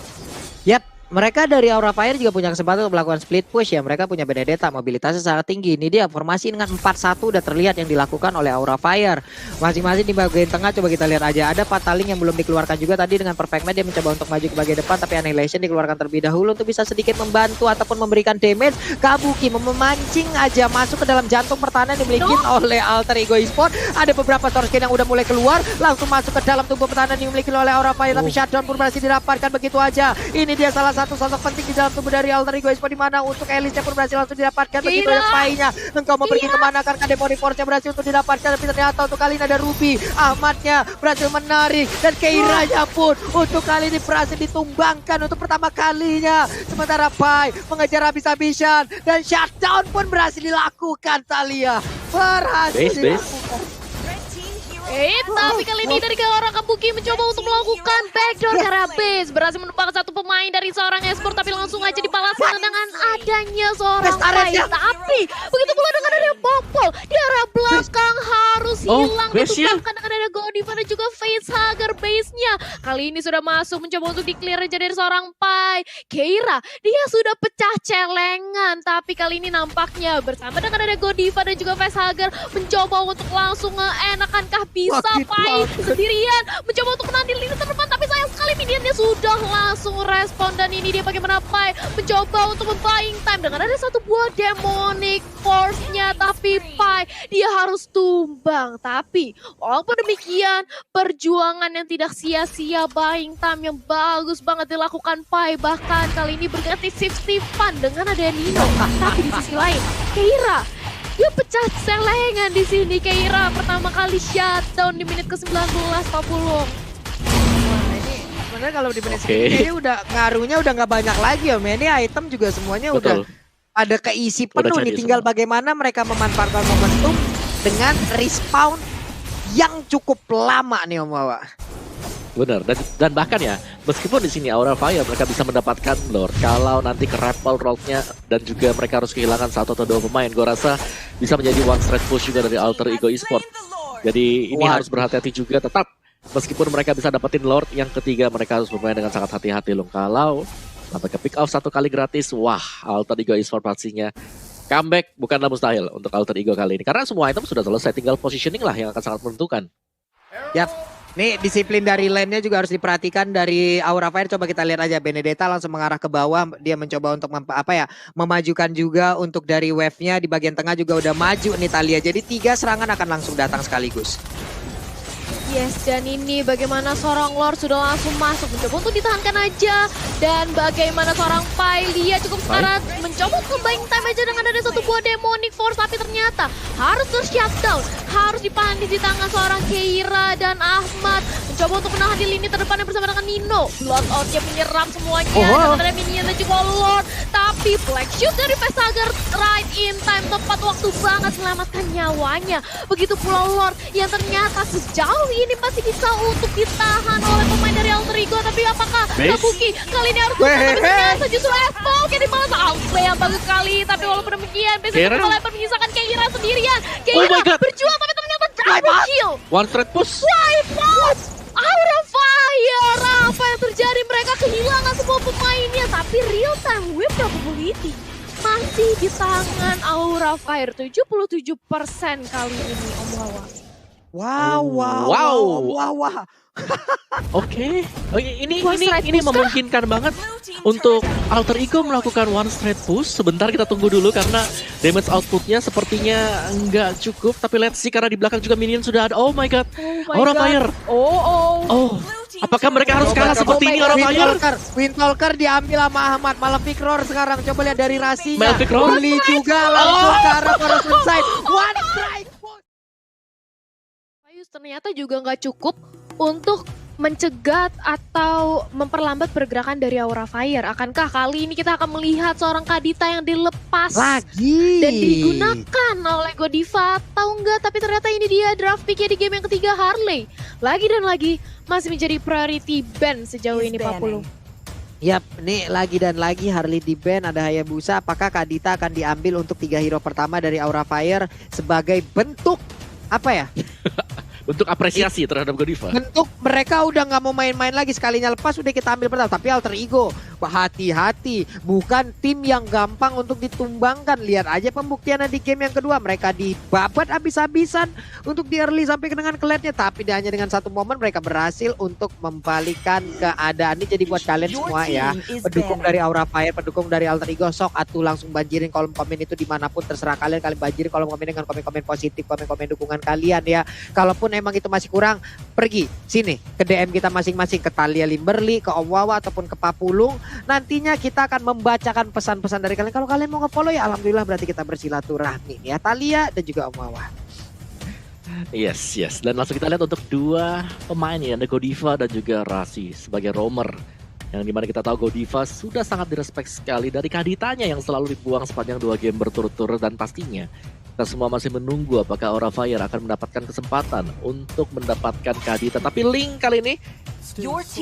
Yap, mereka dari Aura Fire juga punya kesempatan untuk melakukan split push ya. Mereka punya Benedetta, mobilitasnya sangat tinggi. Ini dia formasi dengan 4-1 udah terlihat yang dilakukan oleh Aura Fire. Masing-masing di bagian tengah coba kita lihat aja. Ada Pataling yang belum dikeluarkan juga tadi dengan Perfect Match dia mencoba untuk maju ke bagian depan. Tapi Annihilation dikeluarkan terlebih dahulu untuk bisa sedikit membantu ataupun memberikan damage. Kabuki memancing aja masuk ke dalam jantung pertahanan yang dimiliki oleh Alter Ego Esports. Ada beberapa Torch yang udah mulai keluar. Langsung masuk ke dalam tubuh pertahanan yang dimiliki oleh Aura Fire. Tapi shutdown pun berhasil dirapatkan begitu aja. Ini dia salah satu sosok penting di dalam tubuh dari Alter Ego Esports, di mana untuk Elisnya pun berhasil langsung didapatkan. Begitu ya Pai-nya. Engkau mau pergi kemana karena Demonic Force-nya berhasil untuk didapatkan, tapi ternyata untuk kali ini ada Ruby. Ahmadnya berhasil menarik dan Keiranya pun untuk kali ini berhasil ditumbangkan untuk pertama kalinya. Sementara Pai mengejar habis-habisan dan shutdown pun berhasil dilakukan. Talia berhasil dilakukan. Red team hero. Tapi kali ini dari orang Kabuki mencoba untuk melakukan backdoor ke arah base. Berhasil menumpang satu pemain dari seorang esport, tapi langsung aja dibalaskan dengan adanya seorang Pai. Tapi begitu pula dengan ada Popol di arah belakang harus hilang. Ditumpangkan dengan ada Godiva dan juga Facehugger base-nya. Kali ini sudah masuk mencoba untuk di-clear aja dari seorang Pai. Keira, dia sudah pecah celengan. Tapi kali ini nampaknya bersama dengan ada Godiva dan juga Facehugger mencoba untuk langsung ngeenakankah bisa Pai sendirian mencoba untuk menahan di lini terdepan, tapi sayang sekali minionnya sudah langsung respon. Dan ini dia bagaimana Pai mencoba untuk membuying time dengan ada satu buah Demonic Force-nya, tapi Pai dia harus tumbang. Tapi walaupun demikian perjuangan yang tidak sia-sia, buying time yang bagus banget dilakukan Pai, bahkan kali ini berganti shift-shiftan dengan ada Nino. Tapi di sisi lain Keira dia pecah celengan di sini. Keira pertama kali shutdown di menit ke-19 Pak Pulung. Wah, ini sebenarnya kalau di menit segini kayaknya udah ngaruhnya udah nggak banyak lagi ya. Ini item juga semuanya udah ada keisi penuh nih. Tinggal bagaimana mereka memanfaatkan momentum dengan respawn yang cukup lama nih Om Wawa. Benar, dan bahkan ya, meskipun di sini Aura Fire mereka bisa mendapatkan Lord, kalau nanti ke Rappel Roll-nya dan juga mereka harus kehilangan satu atau dua pemain, gue rasa bisa menjadi one straight push juga dari Alter Ego Esports. Jadi ini harus berhati-hati juga tetap, meskipun mereka bisa dapetin Lord, yang ketiga mereka harus bermain dengan sangat hati-hati loh. Kalau sampai ke pick off satu kali gratis, wah Alter Ego Esports pastinya comeback bukanlah mustahil untuk Alter Ego kali ini. Karena semua item sudah selesai, tinggal positioning lah yang akan sangat menentukan. Yap. Nih disiplin dari lane-nya juga harus diperhatikan dari Aura Fire. Coba kita lihat aja Benedetta langsung mengarah ke bawah. Dia mencoba untuk memajukan juga untuk dari wave-nya. Di bagian tengah juga udah maju nih Talia. Jadi 3 serangan akan langsung datang sekaligus. Yes, dan ini bagaimana seorang Lord sudah langsung masuk mencoba untuk ditahankan aja. Dan bagaimana seorang Pai, dia cukup sekarat mencoba untuk buying time aja dengan ada satu buah Demonic Force. Tapi ternyata harus ter-shutdown, harus dipanis di tangan seorang Keira dan Ahmad. Mencoba untuk menahan di lini terdepannya bersama dengan Nino. Blood Out-nya menyerap semuanya dengan ada minion dan juga Lord. Tapi Black Shoot dari Facehugger right in time, tepat waktu banget selamatkan nyawanya. Begitu pula Lord yang ternyata sejauh ini masih bisa untuk ditahan oleh pemain dari Alter Ego. Tapi apakah Kabuki kali ini harus ternyata justru Evoke yang dibalas outplay yang bagus sekali. Tapi walaupun demikian biasanya Leper menyisakan Keira sendirian. Keira berjuang tapi ternyata double kill. One straight push. Wipe out Aura Fire. Apa yang terjadi? Mereka kehilangan semua pemainnya. Tapi real time win probability masih di tangan Aura Fire. 77% kali ini Om Wawa. Wow. Oke. Ini memungkinkan banget untuk Alter Ego melakukan one straight push. Sebentar kita tunggu dulu karena damage outputnya sepertinya nggak cukup. Tapi let's see karena di belakang juga minion sudah ada. Oh my god. Aura Fire. Oh. Apakah mereka harus kalah seperti ini Aura Fire? Windwalker diambil sama Ahmad. Malefic Roar sekarang. Coba lihat dari rasinya. Malefic Roar. Beli juga langsung ke arah Corrosion Side. One strike push. Ternyata juga nggak cukup untuk mencegat atau memperlambat pergerakan dari Aura Fire. Akankah kali ini kita akan melihat seorang Kadita yang dilepas lagi dan digunakan oleh Godiva atau enggak? Tapi ternyata ini dia draft picknya di game yang ketiga. Harley lagi dan lagi masih menjadi priority ban sejauh ini Pak Pulu. Yap, nih lagi dan lagi Harley di ban, ada Hayabusa. Apakah Kadita akan diambil untuk 3 hero pertama dari Aura Fire sebagai bentuk apa ya? Untuk apresiasi terhadap Godiva. Bentuk mereka udah nggak mau main-main lagi, sekalinya lepas udah kita ambil pertama. Tapi Alter Ego, hati-hati, bukan tim yang gampang untuk ditumbangkan. Lihat aja pembuktiannya di game yang kedua, mereka dibabat habis-habisan untuk di early sampai dengan keletnya. Tapi hanya dengan satu momen mereka berhasil untuk membalikkan keadaan ini. Jadi buat kalian semua ya, pendukung dari Aura Fire, pendukung dari Alter Ego, sok atuh langsung banjirin kolom komen itu dimanapun terserah kalian. Kalian banjirin kolom komen dengan komen-komen positif, komen-komen dukungan kalian ya. Kalaupun emang itu masih kurang, pergi sini ke DM kita masing-masing, ke Thalia Limberly, ke Om Wawa ataupun ke Papulung. Nantinya kita akan membacakan pesan-pesan dari kalian. Kalau kalian mau nge-follow ya alhamdulillah, berarti kita bersilaturahmi ya, Thalia dan juga Om Wawa. Yes. Dan langsung kita lihat untuk dua pemain ya, ada Godiva dan juga Rasi sebagai roamer. Yang dimana kita tahu Godiva sudah sangat direspek sekali dari Kaditanya yang selalu dibuang sepanjang 2 game berturut-turut. Dan pastinya kita semua masih menunggu apakah Aura Fire akan mendapatkan kesempatan untuk mendapatkan Kadita. Tapi Link kali ini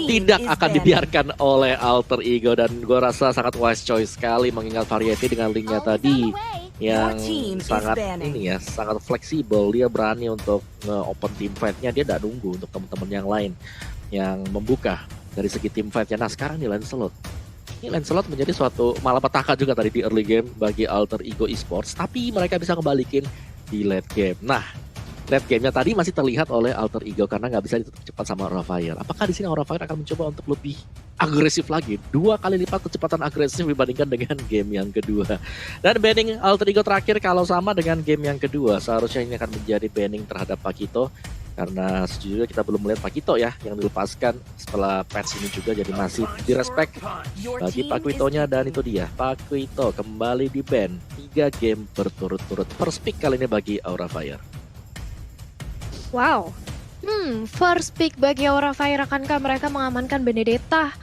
tidak akan dibiarkan oleh Alter Ego. Dan gue rasa sangat wise choice sekali mengingat Variety dengan Linknya tadi yang sangat ini ya, sangat fleksibel. Dia berani untuk open team fight-nya, dia tidak nunggu untuk teman-teman yang lain yang membuka dari segi team fight-nya. Nah sekarang di Lancelot, ini Lancelot menjadi suatu malapetaka juga tadi di early game bagi Alter Ego Esports, tapi mereka bisa kembalikin di late game. Nah, late game-nya tadi masih terlihat oleh Alter Ego karena nggak bisa ditutup cepat sama Aura Fire. Apakah di sini Aura Fire akan mencoba untuk lebih agresif lagi, 2 kali lipat kecepatan agresif dibandingkan dengan game yang kedua. Dan banning Alter Ego terakhir kalau sama dengan game yang kedua, seharusnya ini akan menjadi banning terhadap Pakito. Karena sejujurnya kita belum melihat Pakito ya yang dilepaskan setelah patch ini juga, jadi masih direspek bagi Pakitonya. Dan itu dia, Pakito kembali di ban 3 game berturut-turut. First pick kali ini bagi Aura Fire. Wow. First pick bagi Aura Fire. Akankah mereka mengamankan Benedetta?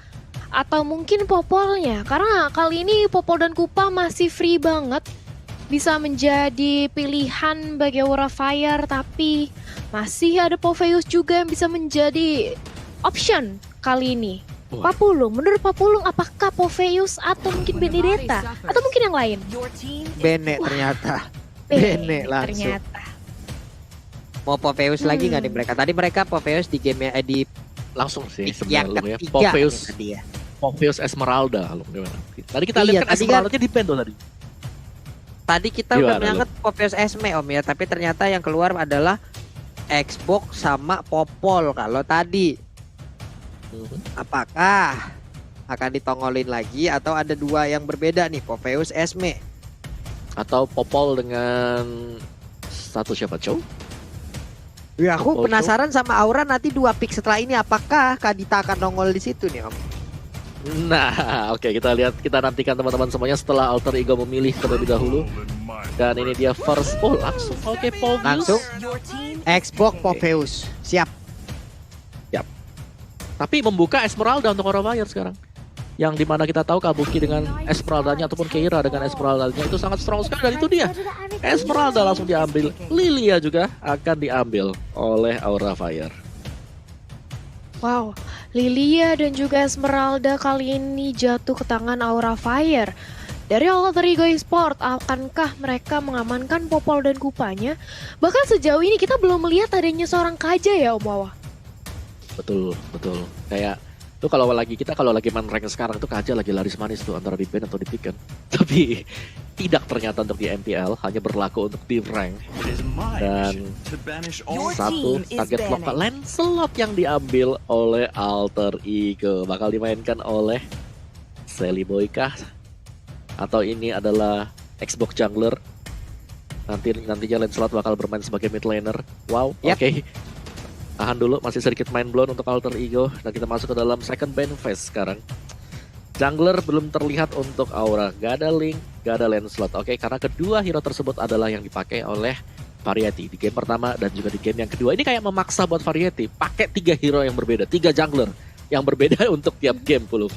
Atau mungkin Popolnya? Karena kali ini Popol dan Kupa masih free banget. Bisa menjadi pilihan bagi Aura Fire, tapi masih ada Popheus juga yang bisa menjadi option kali ini. Papulung, menurut Papulung apakah Popheus atau mungkin Benedetta? Atau mungkin yang lain? Bene ternyata. Bene langsung. Ternyata. Mau Popheus lagi nggak nih mereka? Tadi mereka Popheus di game di Langsung sih yang sebenarnya ketiga Popheus, tadi ya. Popheus Esmeralda. Tadi kita Iya, lihat kan tadi Esmeralda di ban tuh tadi. Tadi kita udah menyangkut Popheus Esme Om ya, tapi ternyata yang keluar adalah Xbox sama Popol. Kalau tadi apakah akan ditongolin lagi atau ada 2 yang berbeda nih, Popheus Esme atau Popol dengan satu siapa Chow? Ya aku Popol penasaran sama Aura nanti 2 pick setelah ini, apakah Kadita akan nongol di situ nih Om? Nah, oke, kita lihat, kita nantikan teman-teman semuanya setelah Alter Ego memilih terlebih dahulu. Dan ini dia first pull langsung. Oke, Popheus. Langsung Xbox Popheus. Siap. Tapi membuka Esmeralda untuk Aura Fire sekarang. Yang dimana kita tahu Kabuki dengan Esmeraldanya ataupun Keira dengan Esmeraldanya itu sangat strong sekali. Dan itu dia, Esmeralda langsung diambil. Lilia juga akan diambil oleh Aura Fire. Wow, Lilia dan juga Esmeralda kali ini jatuh ke tangan Aura Fire. Dari Alter Ego Esports, akankah mereka mengamankan Popol dan Kupanya? Bahkan sejauh ini kita belum melihat adanya seorang Kaja ya Om Wawa. Betul. Kayak tuh kalau lagi main rank sekarang tuh Kaja lagi laris manis tuh antara di ban atau di pick kan. Tapi tidak ternyata untuk di MPL, hanya berlaku untuk di rank. Dan satu target block Lancelot yang diambil oleh Alter Ego. Bakal dimainkan oleh Sally Boy kah? Atau ini adalah Xbox Jungler? Nantinya Lancelot bakal bermain sebagai mid laner. Wow, oke. Tahan dulu, masih sedikit mind blown untuk Alter Ego. Dan kita masuk ke dalam second ban phase sekarang. Jungler belum terlihat untuk Aura. Gak ada Link, gak ada Lancelot. Oke, karena kedua hero tersebut adalah yang dipakai oleh Variety di game pertama dan juga di game yang kedua. Ini kayak memaksa buat Variety pakai 3 hero yang berbeda, 3 jungler yang berbeda untuk tiap game puluh.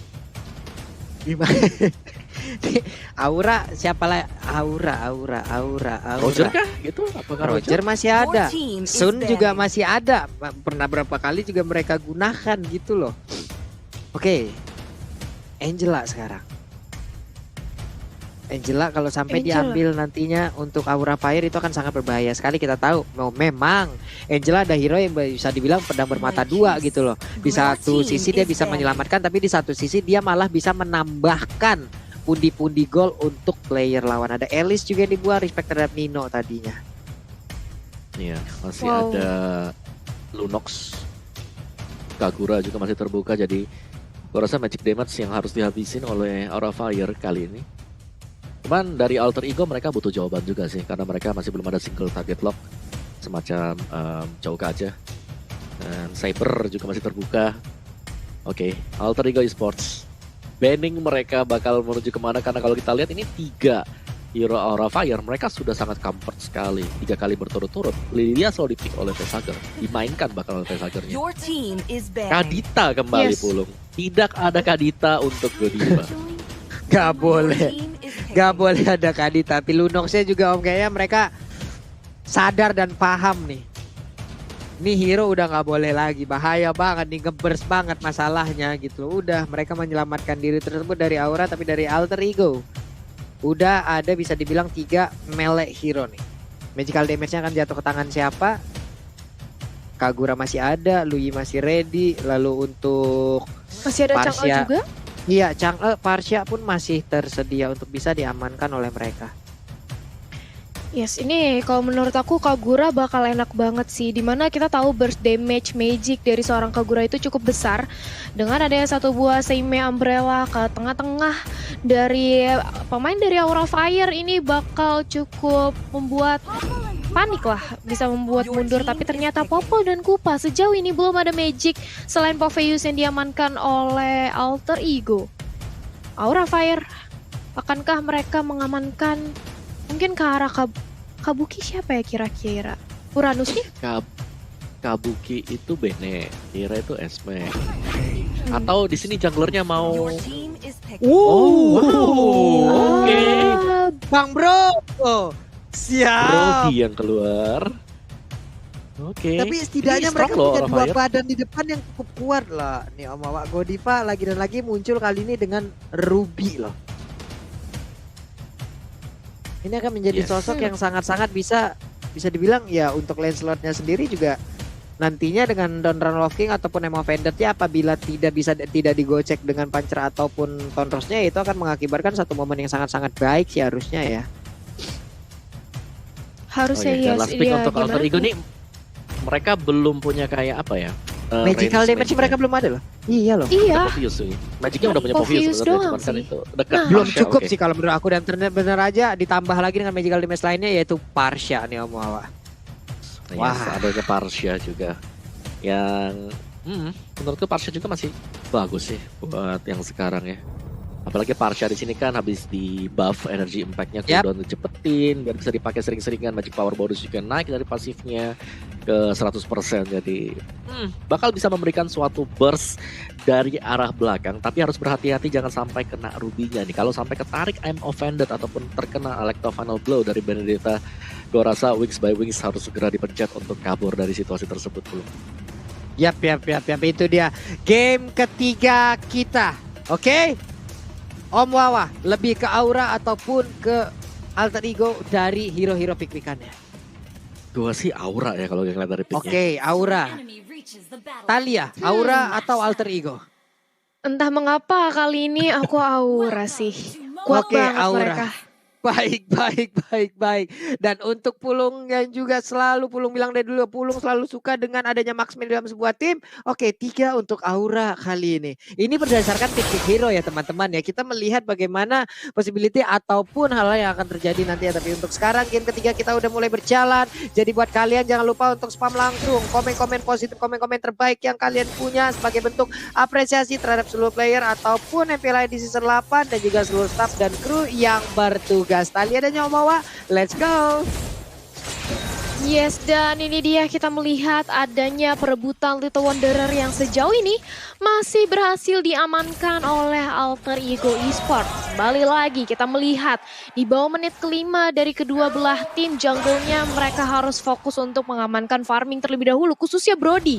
Gimana? Aura siapa lah? Aura. Roger kah? Gitu? Apakah Roger masih ada. Sun juga masih ada. Pernah berapa kali juga mereka gunakan gitu loh. Oke. Angela sekarang. Angela kalau sampai Angela. diambil nantinya untuk Aura Fire itu akan sangat berbahaya sekali. Kita tahu memang Angela ada hero yang bisa dibilang pedang bermata dua gitu loh. Di satu sisi dia bisa menyelamatkan, tapi di satu sisi dia malah bisa menambahkan pundi-pundi gol untuk player lawan. Ada Alice juga yang dibuat, respect terhadap Nino tadinya. Iya, masih Wow. ada Lunox, Kagura juga masih terbuka, jadi gue rasa magic damage yang harus dihabisin oleh Aura Fire kali ini. Cuman dari Alter Ego mereka butuh jawaban juga sih, karena mereka masih belum ada single target lock semacam Chow Kaja. Dan Cyber juga masih terbuka. Oke, Alter Ego Esports. Banning mereka bakal menuju kemana, karena kalau kita lihat ini 3 hero Aura Fire, mereka sudah sangat comfort sekali. 3 kali berturut-turut, Lilia selalu dipick oleh Vesager, dimainkan bakal oleh Vesagernya. Your team is banned. Kadita kembali Yes. pulung. Tidak ada Kadita untuk Godiva. Gak boleh. Gak boleh ada Kadi, tapi Lunoxnya juga Om kayaknya mereka sadar dan paham nih. Ini hero udah gak boleh lagi, bahaya banget nih, ngebers banget masalahnya gitu loh. Udah mereka menyelamatkan diri tersebut dari Aura, tapi dari Alter Ego udah ada bisa dibilang 3 melee hero nih. Magical damage-nya akan jatuh ke tangan siapa? Kagura masih ada, Lui masih ready, lalu untuk Masih ada Chang'e Parsia. juga. iya Chang'e, Parsia pun masih tersedia untuk bisa diamankan oleh mereka. Yes, ini kalau menurut aku Kagura bakal enak banget sih. Dimana kita tahu burst damage magic dari seorang Kagura itu cukup besar. Dengan adanya satu buah Seimei Umbrella ke tengah-tengah dari pemain dari Aura Fire, ini bakal cukup membuat panik lah. Bisa membuat mundur, tapi ternyata Popol dan Kupa sejauh ini belum ada magic selain Popheus yang diamankan oleh Alter Ego. Aura Fire, akankah mereka mengamankan mungkin ke arah Kabuki siapa ya kira-kira? Uranus nih? Kabuki itu Bene, Kira itu Esme. Atau di sini junglernya mau Your team is picked. oke. Ah, Bang Bro, siap. Brody yang keluar. Oke. Tapi setidaknya Ini strong mereka loh punya Aura dua Fire. badan di depan yang cukup kuat lah. Nih Om Awak Godiva lagi dan lagi muncul kali ini dengan Ruby loh. Ini akan menjadi Yes. sosok yang sangat-sangat bisa dibilang ya untuk Lancelot-nya sendiri juga nantinya dengan Don Run Love King ataupun Emo Vendetta apabila tidak digocek dengan Pancer ataupun Tonrosnya, itu akan mengakibatkan satu momen yang sangat-sangat baik sih harusnya ya. harusnya Dan ya. last pick untuk Alter Ego nih, mereka belum punya kayak apa ya? Magical range damage match-nya. mereka belum ada loh. Iya loh. Iya, Popheus sih. Magicnya udah punya Popheus Popheus sebenarnya, doang cuman kan sih. itu dekat. Nah. Belum Parsha, cukup oke. sih kalau menurut aku, dan bener aja ditambah lagi dengan magical damage lainnya yaitu Parsha nih Om Wawa. Nah, Wah. yes, adanya Parsha juga yang menurutku Parsha juga masih bagus sih buat yang sekarang ya. Apalagi Parsha di sini kan habis di buff energy impact-nya cooldown dicepetin biar bisa dipakai sering-seringan, magic power bonus juga naik dari pasifnya ke 100%, jadi bakal bisa memberikan suatu burst dari arah belakang, tapi harus berhati-hati jangan sampai kena rubinya nih. Kalau sampai ketarik I'm offended ataupun terkena electro final blow dari Benedetta, gue rasa Wings by Wings harus segera dipencet untuk kabur dari situasi tersebut belum. Yap, itu dia game ketiga kita. Oke? Om Wawa, lebih ke aura ataupun ke alter ego dari hero-hero pick-pickannya? Gue sih aura ya kalau ngeliat dari picknya. Oke, aura. Talia, aura atau alter ego? entah mengapa kali ini aku Aura sih. Kuat Oke, banget Aura. mereka. Baik. Dan untuk Pulung yang juga selalu Pulung bilang dari dulu, Pulung selalu suka dengan adanya marksman dalam sebuah tim. Oke, 3 untuk Aura kali ini. Ini berdasarkan pick hero ya teman-teman ya. Kita melihat bagaimana possibility ataupun hal yang akan terjadi nanti ya. Tapi untuk sekarang game ketiga kita udah mulai berjalan. Jadi buat kalian jangan lupa untuk spam langsung komen-komen positif, komen-komen terbaik yang kalian punya sebagai bentuk apresiasi terhadap seluruh player ataupun MPL di season 8 dan juga seluruh staff dan kru yang bertugas. Talia dan Nyomawa, let's go. Yes, dan ini dia kita melihat adanya perebutan Little Wanderer yang sejauh ini masih berhasil diamankan oleh Alter Ego Esports. Kembali lagi kita melihat di bawah menit kelima dari kedua belah tim jungle-nya mereka harus fokus untuk mengamankan farming terlebih dahulu, khususnya Brody.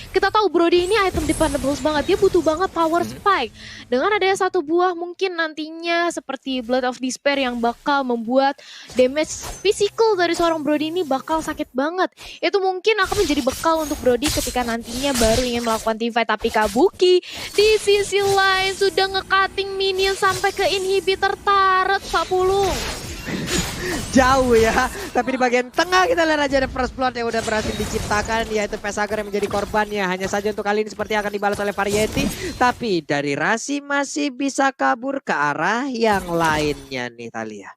Kita tahu Brody ini item dependables banget, dia butuh banget power spike. Dengan adanya satu buah mungkin nantinya seperti Blood of Despair yang bakal membuat damage physical dari seorang Brody ini bakal sakit banget. Itu mungkin akan menjadi bekal untuk Brody ketika nantinya baru ingin melakukan teamfight. Tapi Kabuki di sisi lain sudah nge-cutting minion sampai ke inhibitor turret Pak Pulung. Jauh ya, tapi di bagian tengah kita lihat aja ada first blood yang udah berhasil diciptakan, yaitu Pesager yang menjadi korbannya. Hanya saja untuk kali ini seperti akan dibalas oleh Variety, tapi dari Rasi masih bisa kabur ke arah yang lainnya nih Thalia.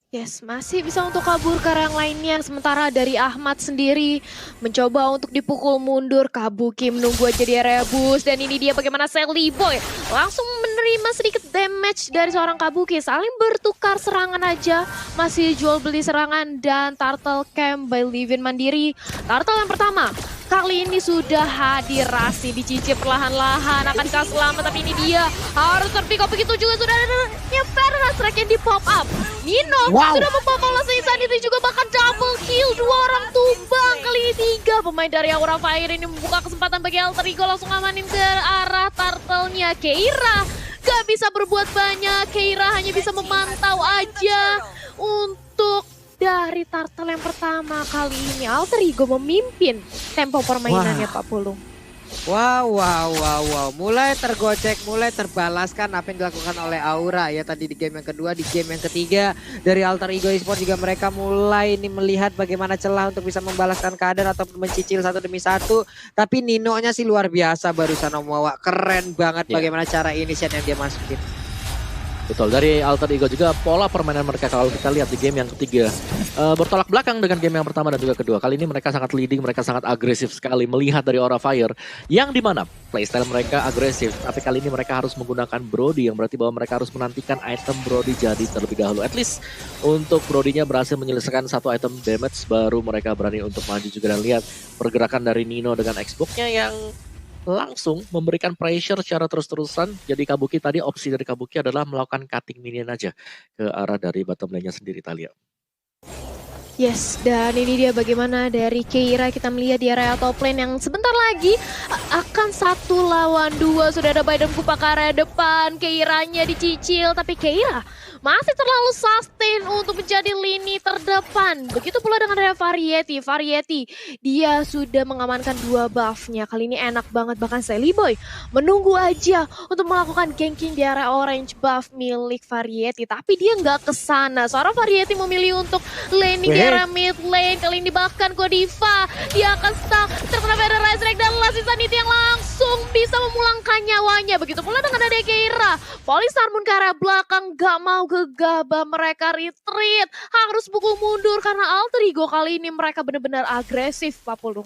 Yes, masih bisa untuk kabur ke arah yang lainnya. Sementara dari Ahmad sendiri mencoba untuk dipukul mundur. Kabuki menunggu aja di area boost. Dan ini dia bagaimana Sally Boy langsung menerima sedikit damage dari seorang Kabuki. Saling bertukar serangan aja. Masih jual beli serangan dan Turtle Camp by Livin Mandiri. Turtle yang pertama. Kali ini sudah hadir Rasi, dicicip perlahan-lahan, akankah selamat, tapi ini dia harus terpick up. Begitu juga sudah ada nyeper strike yang di pop up. Nino sudah membawa Insanity juga bahkan double kill, 2 orang tumbang. Kali ini 3 pemain dari Aura Fire ini membuka kesempatan bagi Alter Ego langsung amanin ke arah turtle-nya. Keira gak bisa berbuat banyak, Keira hanya bisa memantau aja untuk dari turtle yang pertama. Kali ini Alter Ego memimpin tempo permainannya Pak Pulung. Wow. Mulai tergocek, mulai terbalaskan apa yang dilakukan oleh Aura ya tadi di game yang kedua, di game yang ketiga dari Alter Ego Esports juga mereka mulai ini melihat bagaimana celah untuk bisa membalaskan keadaan ataupun mencicil satu demi satu. Tapi Nino-nya sih luar biasa barusan Omawa, keren banget bagaimana cara initiate yang dia masukin. Betul, dari Alter Ego juga pola permainan mereka kalau kita lihat di game yang ketiga bertolak belakang dengan game yang pertama dan juga kedua. Kali ini mereka sangat leading, mereka sangat agresif sekali melihat dari Aura Fire yang dimana playstyle mereka agresif. Tapi kali ini mereka harus menggunakan Brody yang berarti bahwa mereka harus menantikan item Brody jadi terlebih dahulu. At least untuk Brody-nya berhasil menyelesaikan satu item damage baru mereka berani untuk maju juga. Dan lihat pergerakan dari Nino dengan Xbox-nya yang langsung memberikan pressure secara terus-terusan. Jadi Kabuki tadi opsi dari Kabuki adalah melakukan cutting minion aja ke arah dari bottom lane-nya sendiri Thalia. Yes, dan ini dia bagaimana dari Keira kita melihat di area top lane yang sebentar lagi akan 1 lawan 2. Sudah ada Biden Kupa ke area depan, Keiranya dicicil, tapi Keira masih terlalu sustain untuk menjadi lini terdepan. Begitu pula dengan area Variety. Variety, dia sudah mengamankan 2 buff-nya. Kali ini enak banget, bahkan Sally Boy menunggu aja untuk melakukan ganking di area orange buff milik Variety. Tapi dia nggak kesana. Seorang Variety memilih untuk laning di area mid lane. Kali ini bahkan Godiva, dia akan stuck terkena Feather Rise Strike dan Last Insanity yang langsung bisa memulangkan nyawanya. Begitu pula dengan ada Keira. Polistar Moon ke area belakang, gak mau gegabah, mereka retreat, harus pukul mundur karena Alter Ego kali ini mereka benar-benar agresif Pak Pulung.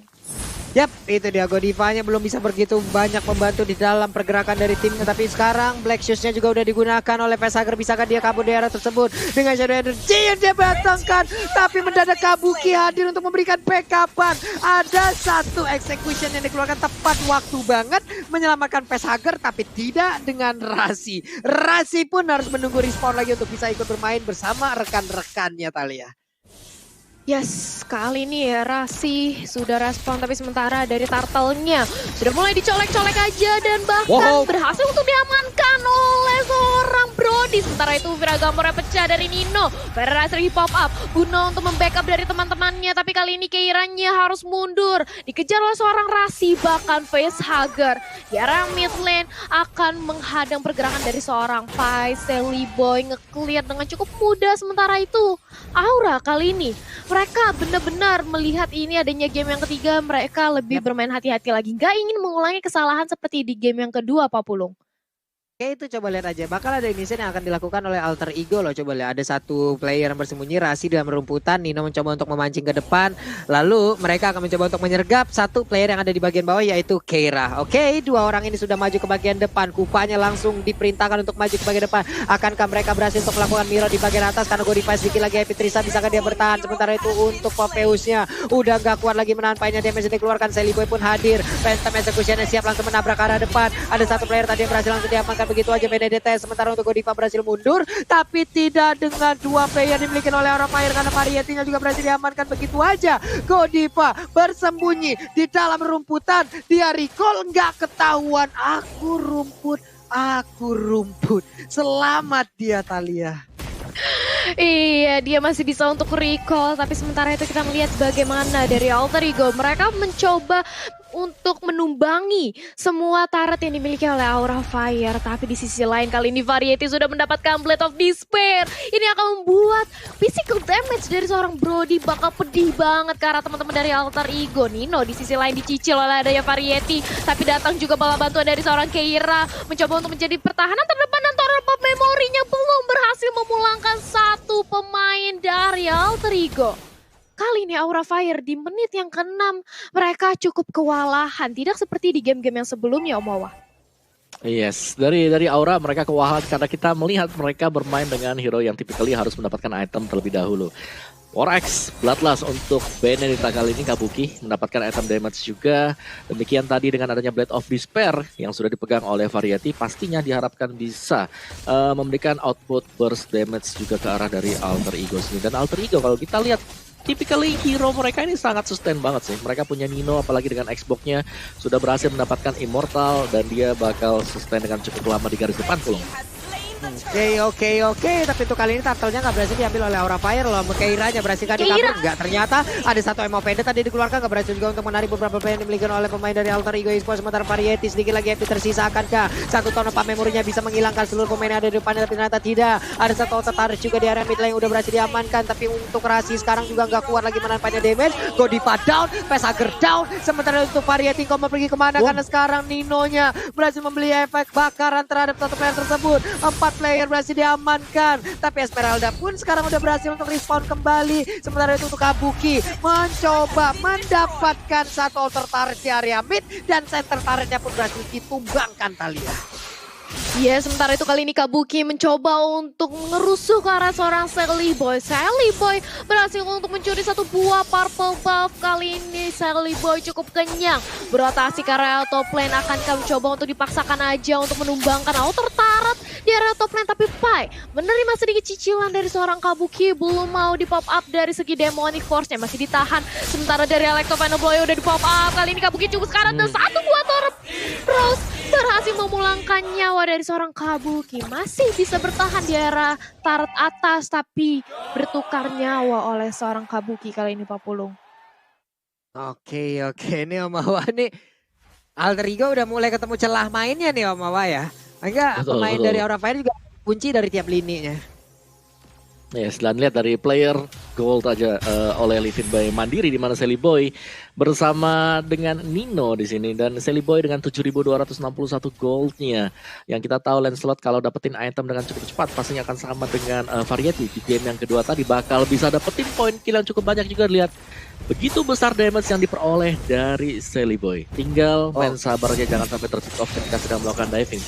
Yap, itu dia Godivanya belum bisa begitu banyak membantu di dalam pergerakan dari timnya. Tapi sekarang Black Shoes-nya juga udah digunakan oleh Pesager. Bisakah dia kabur di area tersebut dengan Shadow Energy yang dia batangkan. Tapi mendadak Kabuki hadir untuk memberikan backup-an. Ada satu execution yang dikeluarkan tepat waktu banget menyelamatkan Pesager, tapi tidak dengan Rasi. Rasi pun harus menunggu respawn lagi untuk bisa ikut bermain bersama rekan-rekannya Thalia. Yes, kali ini ya Rasi sudah respon, tapi sementara dari turtle-nya sudah mulai dicolek-colek aja dan bahkan berhasil untuk diamankan oleh seorang Brody. Sementara itu Viragamornya pecah dari Nino. Ferrer lagi pop up guna untuk membackup dari teman-temannya, tapi kali ini Keiranya harus mundur. Dikejar oleh seorang Rasi, bahkan Facehugger di area mid lane akan menghadang pergerakan dari seorang Pai. Sally Boy nge-clear dengan cukup mudah. Sementara itu Aura kali ini mereka benar-benar melihat ini adanya game yang ketiga, mereka lebih bermain hati-hati lagi. Gak ingin mengulangi kesalahan seperti di game yang kedua, Pak Pulung. Oke, itu coba lihat aja. Bakal ada inisiatif yang akan dilakukan oleh Alter Ego loh. Coba lihat, ada satu player yang bersembunyi, Rasi dalam rumputan. Nino mencoba untuk memancing ke depan. Lalu mereka akan mencoba untuk menyergap satu player yang ada di bagian bawah, yaitu Keira. Oke, 2 orang ini sudah maju ke bagian depan. Kupanya langsung diperintahkan untuk maju ke bagian depan. Akankah mereka berhasil untuk melakukan mirror di bagian atas? Karena Godiva sedikit lagi Happy Trisa, bisakah dia bertahan? Sementara itu untuk Popheusnya udah gak kuat lagi menahan painnya. Damage yang dikeluarkan, Sally Boy pun hadir. Phantom Execution siap langsung menabrak ke arah depan. Ada satu player tadi yang berhasil langsung diamankan. begitu aja Benedetta. Sementara untuk Godiva berhasil mundur, tapi tidak dengan dua player dimiliki oleh Aura Fire karena varietinya juga berhasil diamankan begitu aja. Godiva bersembunyi di dalam rumputan, dia recall nggak ketahuan. Aku rumput. Selamat dia Thalia. Iya, dia masih bisa untuk recall, tapi sementara itu kita melihat bagaimana dari Alter Ego mereka mencoba untuk menumbangi semua turret yang dimiliki oleh Aura Fire. Tapi di sisi lain kali ini Variety sudah mendapatkan Blade of Despair. Ini akan membuat physical damage dari seorang Brody bakal pedih banget ke arah teman-teman dari Alter Ego. Nino di sisi lain dicicil oleh adanya Variety, tapi datang juga bala bantuan dari seorang Keira mencoba untuk menjadi pertahanan terdepan, dan Torpap memorinya belum berhasil memulangkan satu pemain dari Alter Ego. Kali ini Aura Fire di menit yang ke-6 mereka cukup kewalahan, tidak seperti di game-game yang sebelumnya Om Wawa. Yes, dari Aura mereka kewalahan karena kita melihat mereka bermain dengan hero yang typically harus mendapatkan item terlebih dahulu. War-X, Bloodlust untuk Benedetta kali ini Kabuki mendapatkan item damage juga. Demikian tadi dengan adanya Blade of Despair yang sudah dipegang oleh Variety, pastinya diharapkan bisa memberikan output burst damage juga ke arah dari Alter Ego sini. Dan Alter Ego kalau kita lihat typically hero mereka ini sangat sustain banget sih. Mereka punya Nino, apalagi dengan Xbox-nya sudah berhasil mendapatkan Immortal dan dia bakal sustain dengan cukup lama di garis depan Pulung. Oke. Tapi untuk kali ini turtle-nya nggak berhasil diambil oleh Aura Fire loh. Keira-nya berhasil kan kabur? Nggak, ternyata ada satu MO pendek tadi dikeluarkan, nggak berhasil juga untuk menarik beberapa player yang dimiliki oleh pemain dari Alter Ego Esports. Sementara Variety sedikit lagi MP tersisa, akankah satu Torpap memorinya bisa menghilangkan seluruh pemain yang ada di depannya? Tapi ternyata tidak. Ada satu tertarik juga di area mid lane yang udah berhasil diamankan, tapi untuk Rasi sekarang juga nggak kuat lagi menampaknya damage. Godiva down, Pesager down. Sementara untuk Variety mau pergi kemana? Karena sekarang Nino-nya berhasil membeli efek bakaran terhadap satu player tersebut. 4 player berhasil diamankan, tapi Esmeralda pun sekarang udah berhasil untuk respawn kembali. Sementara itu untuk Kabuki mencoba mendapatkan satu alter turret di area mid, dan center turretnya pun berhasil ditumbangkan Thalia. Ya, sementara itu kali ini Kabuki mencoba untuk mengerusuh ke arah seorang Sally Boy. Sally Boy berhasil untuk mencuri satu buah purple buff. Kali ini Sally Boy cukup kenyang. Berotasi ke area top lane, akankah mencoba untuk dipaksakan aja untuk menumbangkan outer turret di area top lane. Tapi Pai menerima sedikit cicilan dari seorang Kabuki, belum mau di pop up dari segi demonic force-nya, masih ditahan. Sementara dari Electro Boy udah di pop up. Kali ini Kabuki cukup sekarang dan satu buah torp Rose berhasil memulangkan nyawa dari seorang Kabuki. Masih bisa bertahan di area turret atas, tapi bertukar nyawa oleh seorang Kabuki kali ini Pak Pulung. Oke, ini Om Wawa nih. Alter Ego udah mulai ketemu celah mainnya nih Om Wawa ya. Enggak, pemain dari Aura Fire juga kunci dari tiap lininya. Yes, dan lihat dari player gold aja oleh Livin by Mandiri, di mana Sally Boy bersama dengan Nino di sini, dan Sally Boy dengan 7.261 goldnya. Yang kita tahu Lancelot kalau dapetin item dengan cukup cepat pastinya akan sama dengan Variety di game yang kedua tadi, bakal bisa dapetin poin kill yang cukup banyak juga. Lihat begitu besar damage yang diperoleh dari Sally Boy. Tinggal main sabar aja, jangan sampai tertick off ketika sedang melakukan diving.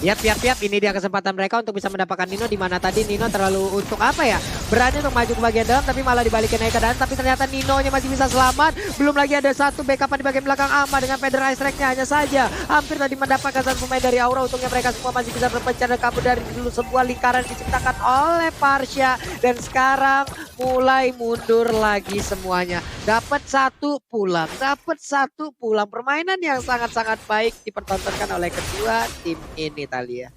Yap, ini dia kesempatan mereka untuk bisa mendapatkan Nino, di mana tadi Nino terlalu untuk apa ya, berani untuk maju ke bagian dalam, tapi malah dibalikin naik ke dalam. Tapi ternyata Nino-nya masih bisa selamat. Belum lagi ada satu backup di bagian belakang Ama dengan Feather Ice Rack-nya hanya saja hampir tadi mendapatkan satu pemain dari Aura. Untungnya mereka semua masih bisa berpencar dan kabur dari dulu sebuah lingkaran diciptakan oleh Parsha, dan sekarang mulai mundur lagi semuanya. Dapat satu pulang. Permainan yang sangat-sangat baik dipertontonkan oleh kedua tim ini Thalia.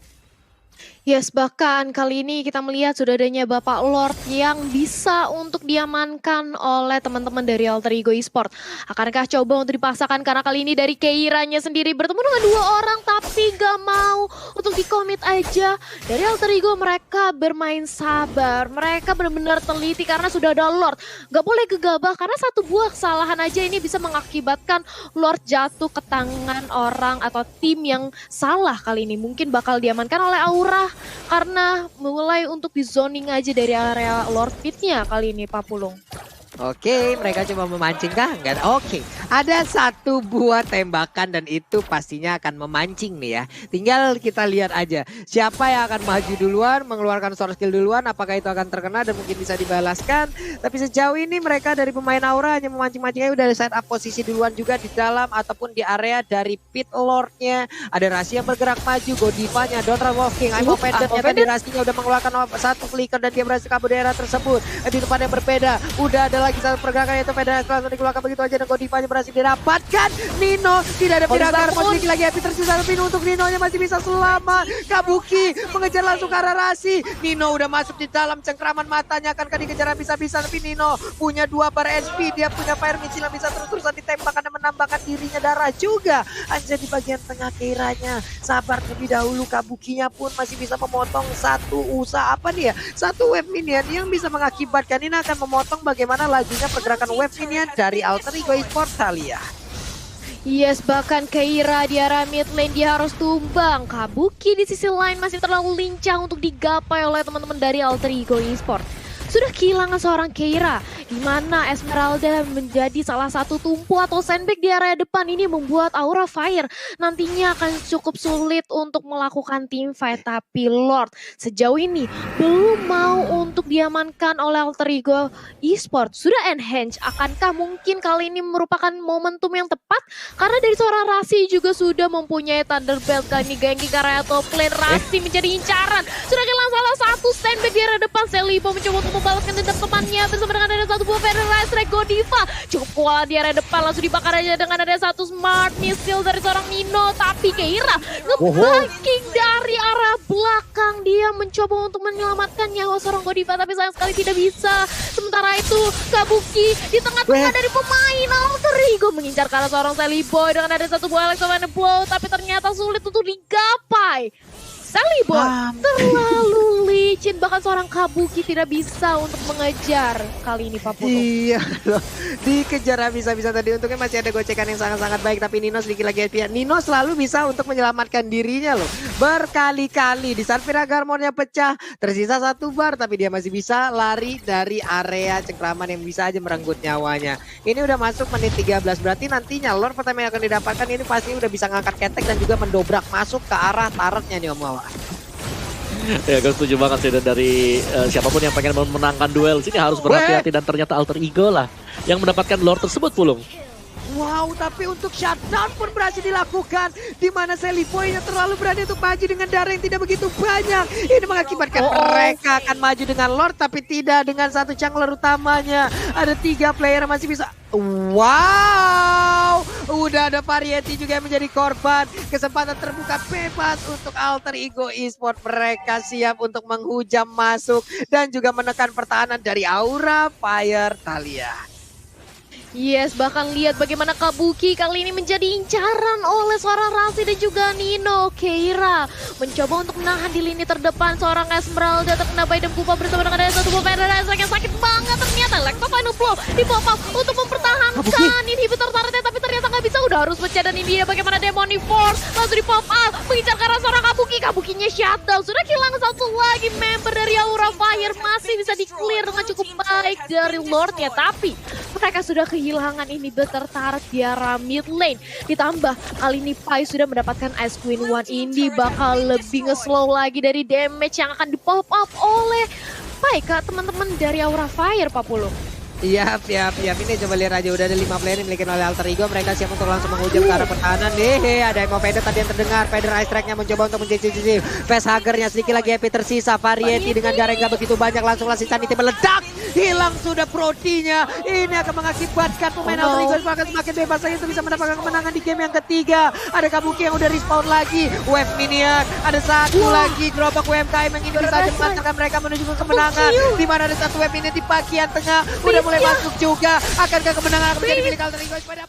Yes, bahkan kali ini kita melihat sudah adanya Bapak Lord yang bisa untuk diamankan oleh teman-teman dari Alter Ego Esports. Akankah coba untuk dipaksakan, karena kali ini dari Keira-nya sendiri bertemu dengan dua orang tapi gak mau untuk di-commit aja. Dari Alter Ego mereka bermain sabar, mereka benar-benar teliti karena sudah ada Lord. Gak boleh gegabah karena satu buah kesalahan aja ini bisa mengakibatkan Lord jatuh ke tangan orang atau tim yang salah. Kali ini mungkin bakal diamankan oleh Aura karena mulai untuk di zoning aja dari area Lord Pit-nya kali ini Pak Pulung. Oke, mereka coba memancing kah? Enggak. Oke, ada satu buah tembakan dan itu pastinya akan memancing nih ya. Tinggal kita lihat aja siapa yang akan maju duluan, mengeluarkan sword skill duluan, apakah itu akan terkena dan mungkin bisa dibalaskan. Tapi sejauh ini mereka dari pemain Aura hanya memancing-mancingnya, udah set up posisi duluan juga di dalam ataupun di area dari pit lordnya. Ada Rasi yang bergerak maju, Godivanya, Donra Walking, Imo Pendernya tadi Rasinya udah mengeluarkan satu flicker dan dia berhasil kabur daerah tersebut. Di tempat yang berbeda, udah ada lagi satu pergerakan yaitu Federasi langsung dikeluarkan begitu aja dan Godivanya berhasil dirapatkan. Nino tidak ada piragar, masih lagi happy tersisa tapi untuk Nino-nya masih bisa selamat. Kabuki mengejar langsung ke arah Rasi. Nino udah masuk di dalam cengkraman matanya, akankah dikejar bisa-bisa tapi Nino punya 2 bar SP, dia punya fire missile yang bisa terus-terusan ditembak dan menambahkan dirinya darah juga. Anjay di bagian tengah Keiranya sabar terlebih dahulu, Kabukinya pun masih bisa memotong satu satu wave minion yang bisa mengakibatkan ini akan memotong bagaimana lajunya pergerakan wave minion dari Alter Ego Esports Thalia. Yes, bahkan Keira di arah mid lane dia harus tumbang. Kabuki di sisi lain masih terlalu lincah untuk digapai oleh teman-teman dari Alter Ego Esports. Sudah kehilangan seorang Keira, di mana Esmeralda menjadi salah satu tumpu atau sandbag di area depan. Ini membuat Aura Fire nantinya akan cukup sulit untuk melakukan team fight. Tapi Lord sejauh ini belum mau untuk diamankan oleh Alter Ego Esports. Sudah enhance, akankah mungkin kali ini merupakan momentum yang tepat? Karena dari seorang Rasi juga sudah mempunyai Thunderbelt. Kali ini Genki ke area top lane, Rasi menjadi incaran. Sudah kehilangan salah satu sandbag di area depan. Selibo mencoba untuk membalaskan dendam temannya bersama dengan ada satu buah Federasi Strike. Godiva cukup kuat di area depan, langsung dibakar aja dengan ada satu smart missile dari seorang Nino. Tapi Keira nge-backing dari arah belakang, dia mencoba untuk menyelamatkan nyawa seorang Godiva tapi sayang sekali tidak bisa. Sementara itu Kabuki di tengah-tengah dari pemain Alter Ego mengincar ke arah seorang Seliboy dengan ada satu buah Electromagnet Blow tapi ternyata sulit untuk digapai. Seliboy terlalu licin, bahkan seorang Kabuki tidak bisa untuk mengejar kali ini Pak Putu. Iya loh, dikejar bisa-bisa tadi, untungnya masih ada gocekan yang sangat-sangat baik tapi Nino sedikit lagi happy. Nino selalu bisa untuk menyelamatkan dirinya loh, berkali-kali. Di saat Viragarmonnya pecah, tersisa 1 bar tapi dia masih bisa lari dari area cengkraman yang bisa aja merenggut nyawanya. Ini udah masuk menit 13, berarti nantinya Lord pertama yang akan didapatkan ini pasti udah bisa ngangkat ketek dan juga mendobrak masuk ke arah turretnya nih Om Wawa. Ya gue setuju banget sih, dan dari siapapun yang pengen memenangkan duel sini harus berhati-hati, dan ternyata Alter Ego lah yang mendapatkan Lord tersebut, Pulung. Wow, tapi untuk shutdown pun berhasil dilakukan, di mana Seliboy yang terlalu berani untuk maju dengan darah yang tidak begitu banyak. Ini mengakibatkan mereka akan maju dengan Lord tapi tidak dengan satu jungler utamanya. Ada 3 player masih bisa. Wow, udah ada Variety juga yang menjadi korban. Kesempatan terbuka bebas untuk Alter Ego Esports. Mereka siap untuk menghujam masuk dan juga menekan pertahanan dari Aura Fire Thalia. Yes, bahkan lihat bagaimana Kabuki kali ini menjadi incaran oleh seorang Rasi dan juga Nino. Keira mencoba untuk menahan di lini terdepan. Seorang Esmeralda terkena Baidem Kupa bersama dengan ada satu buah Federasi yang sakit banget. Ternyata Electro Final Blow di pop up untuk mempertahankan inhibitor turretnya, tapi ternyata nggak bisa. Udah harus pecah dan ini dia bagaimana Demoni Force langsung di pop up mengincar ke arah seorang Kabuki. Kabukinya shutdown. Sudah kehilangan satu lagi member dari Aura Fire. Masih bisa di-clear dengan cukup baik dari Lordnya, tapi mereka sudah kehilangan inhibitor turret di arah mid lane. Ditambah kali ini Pai sudah mendapatkan Ice Queen 1. Ini bakal lebih nge-slow lagi dari damage yang akan di pop up oleh Pai ke teman-teman dari Aura Fire, Pak Pulung. Iya, ini coba lihat aja, udah ada 5 player yang dimiliki oleh Alter Ego. Mereka siap untuk langsung menghujam ke arah pertahanan. Ada Emo Feder tadi yang terdengar. Feder Ice Track-nya mencoba untuk mencicil. Facehugger-nya sedikit lagi happy tersisa. Variety dengan jarak yang gak begitu banyak. Langsung Sanity meledak. Hilang sudah Prodinya. Ini akan mengakibatkan pemain Alter Ego akan semakin bebas saja untuk bisa mendapatkan kemenangan di game yang ketiga. Ada Kabuki yang udah respawn lagi. Wave Minion. Ada satu lagi gerobak UMKM yang ini bisa mengantarkan mereka menuju ke kemenangan. Dimana ada satu Wave Minion di bagian tengah. Udah mulai masuk juga. Akankah kemenangan akan menjadi milik Alter Ego pada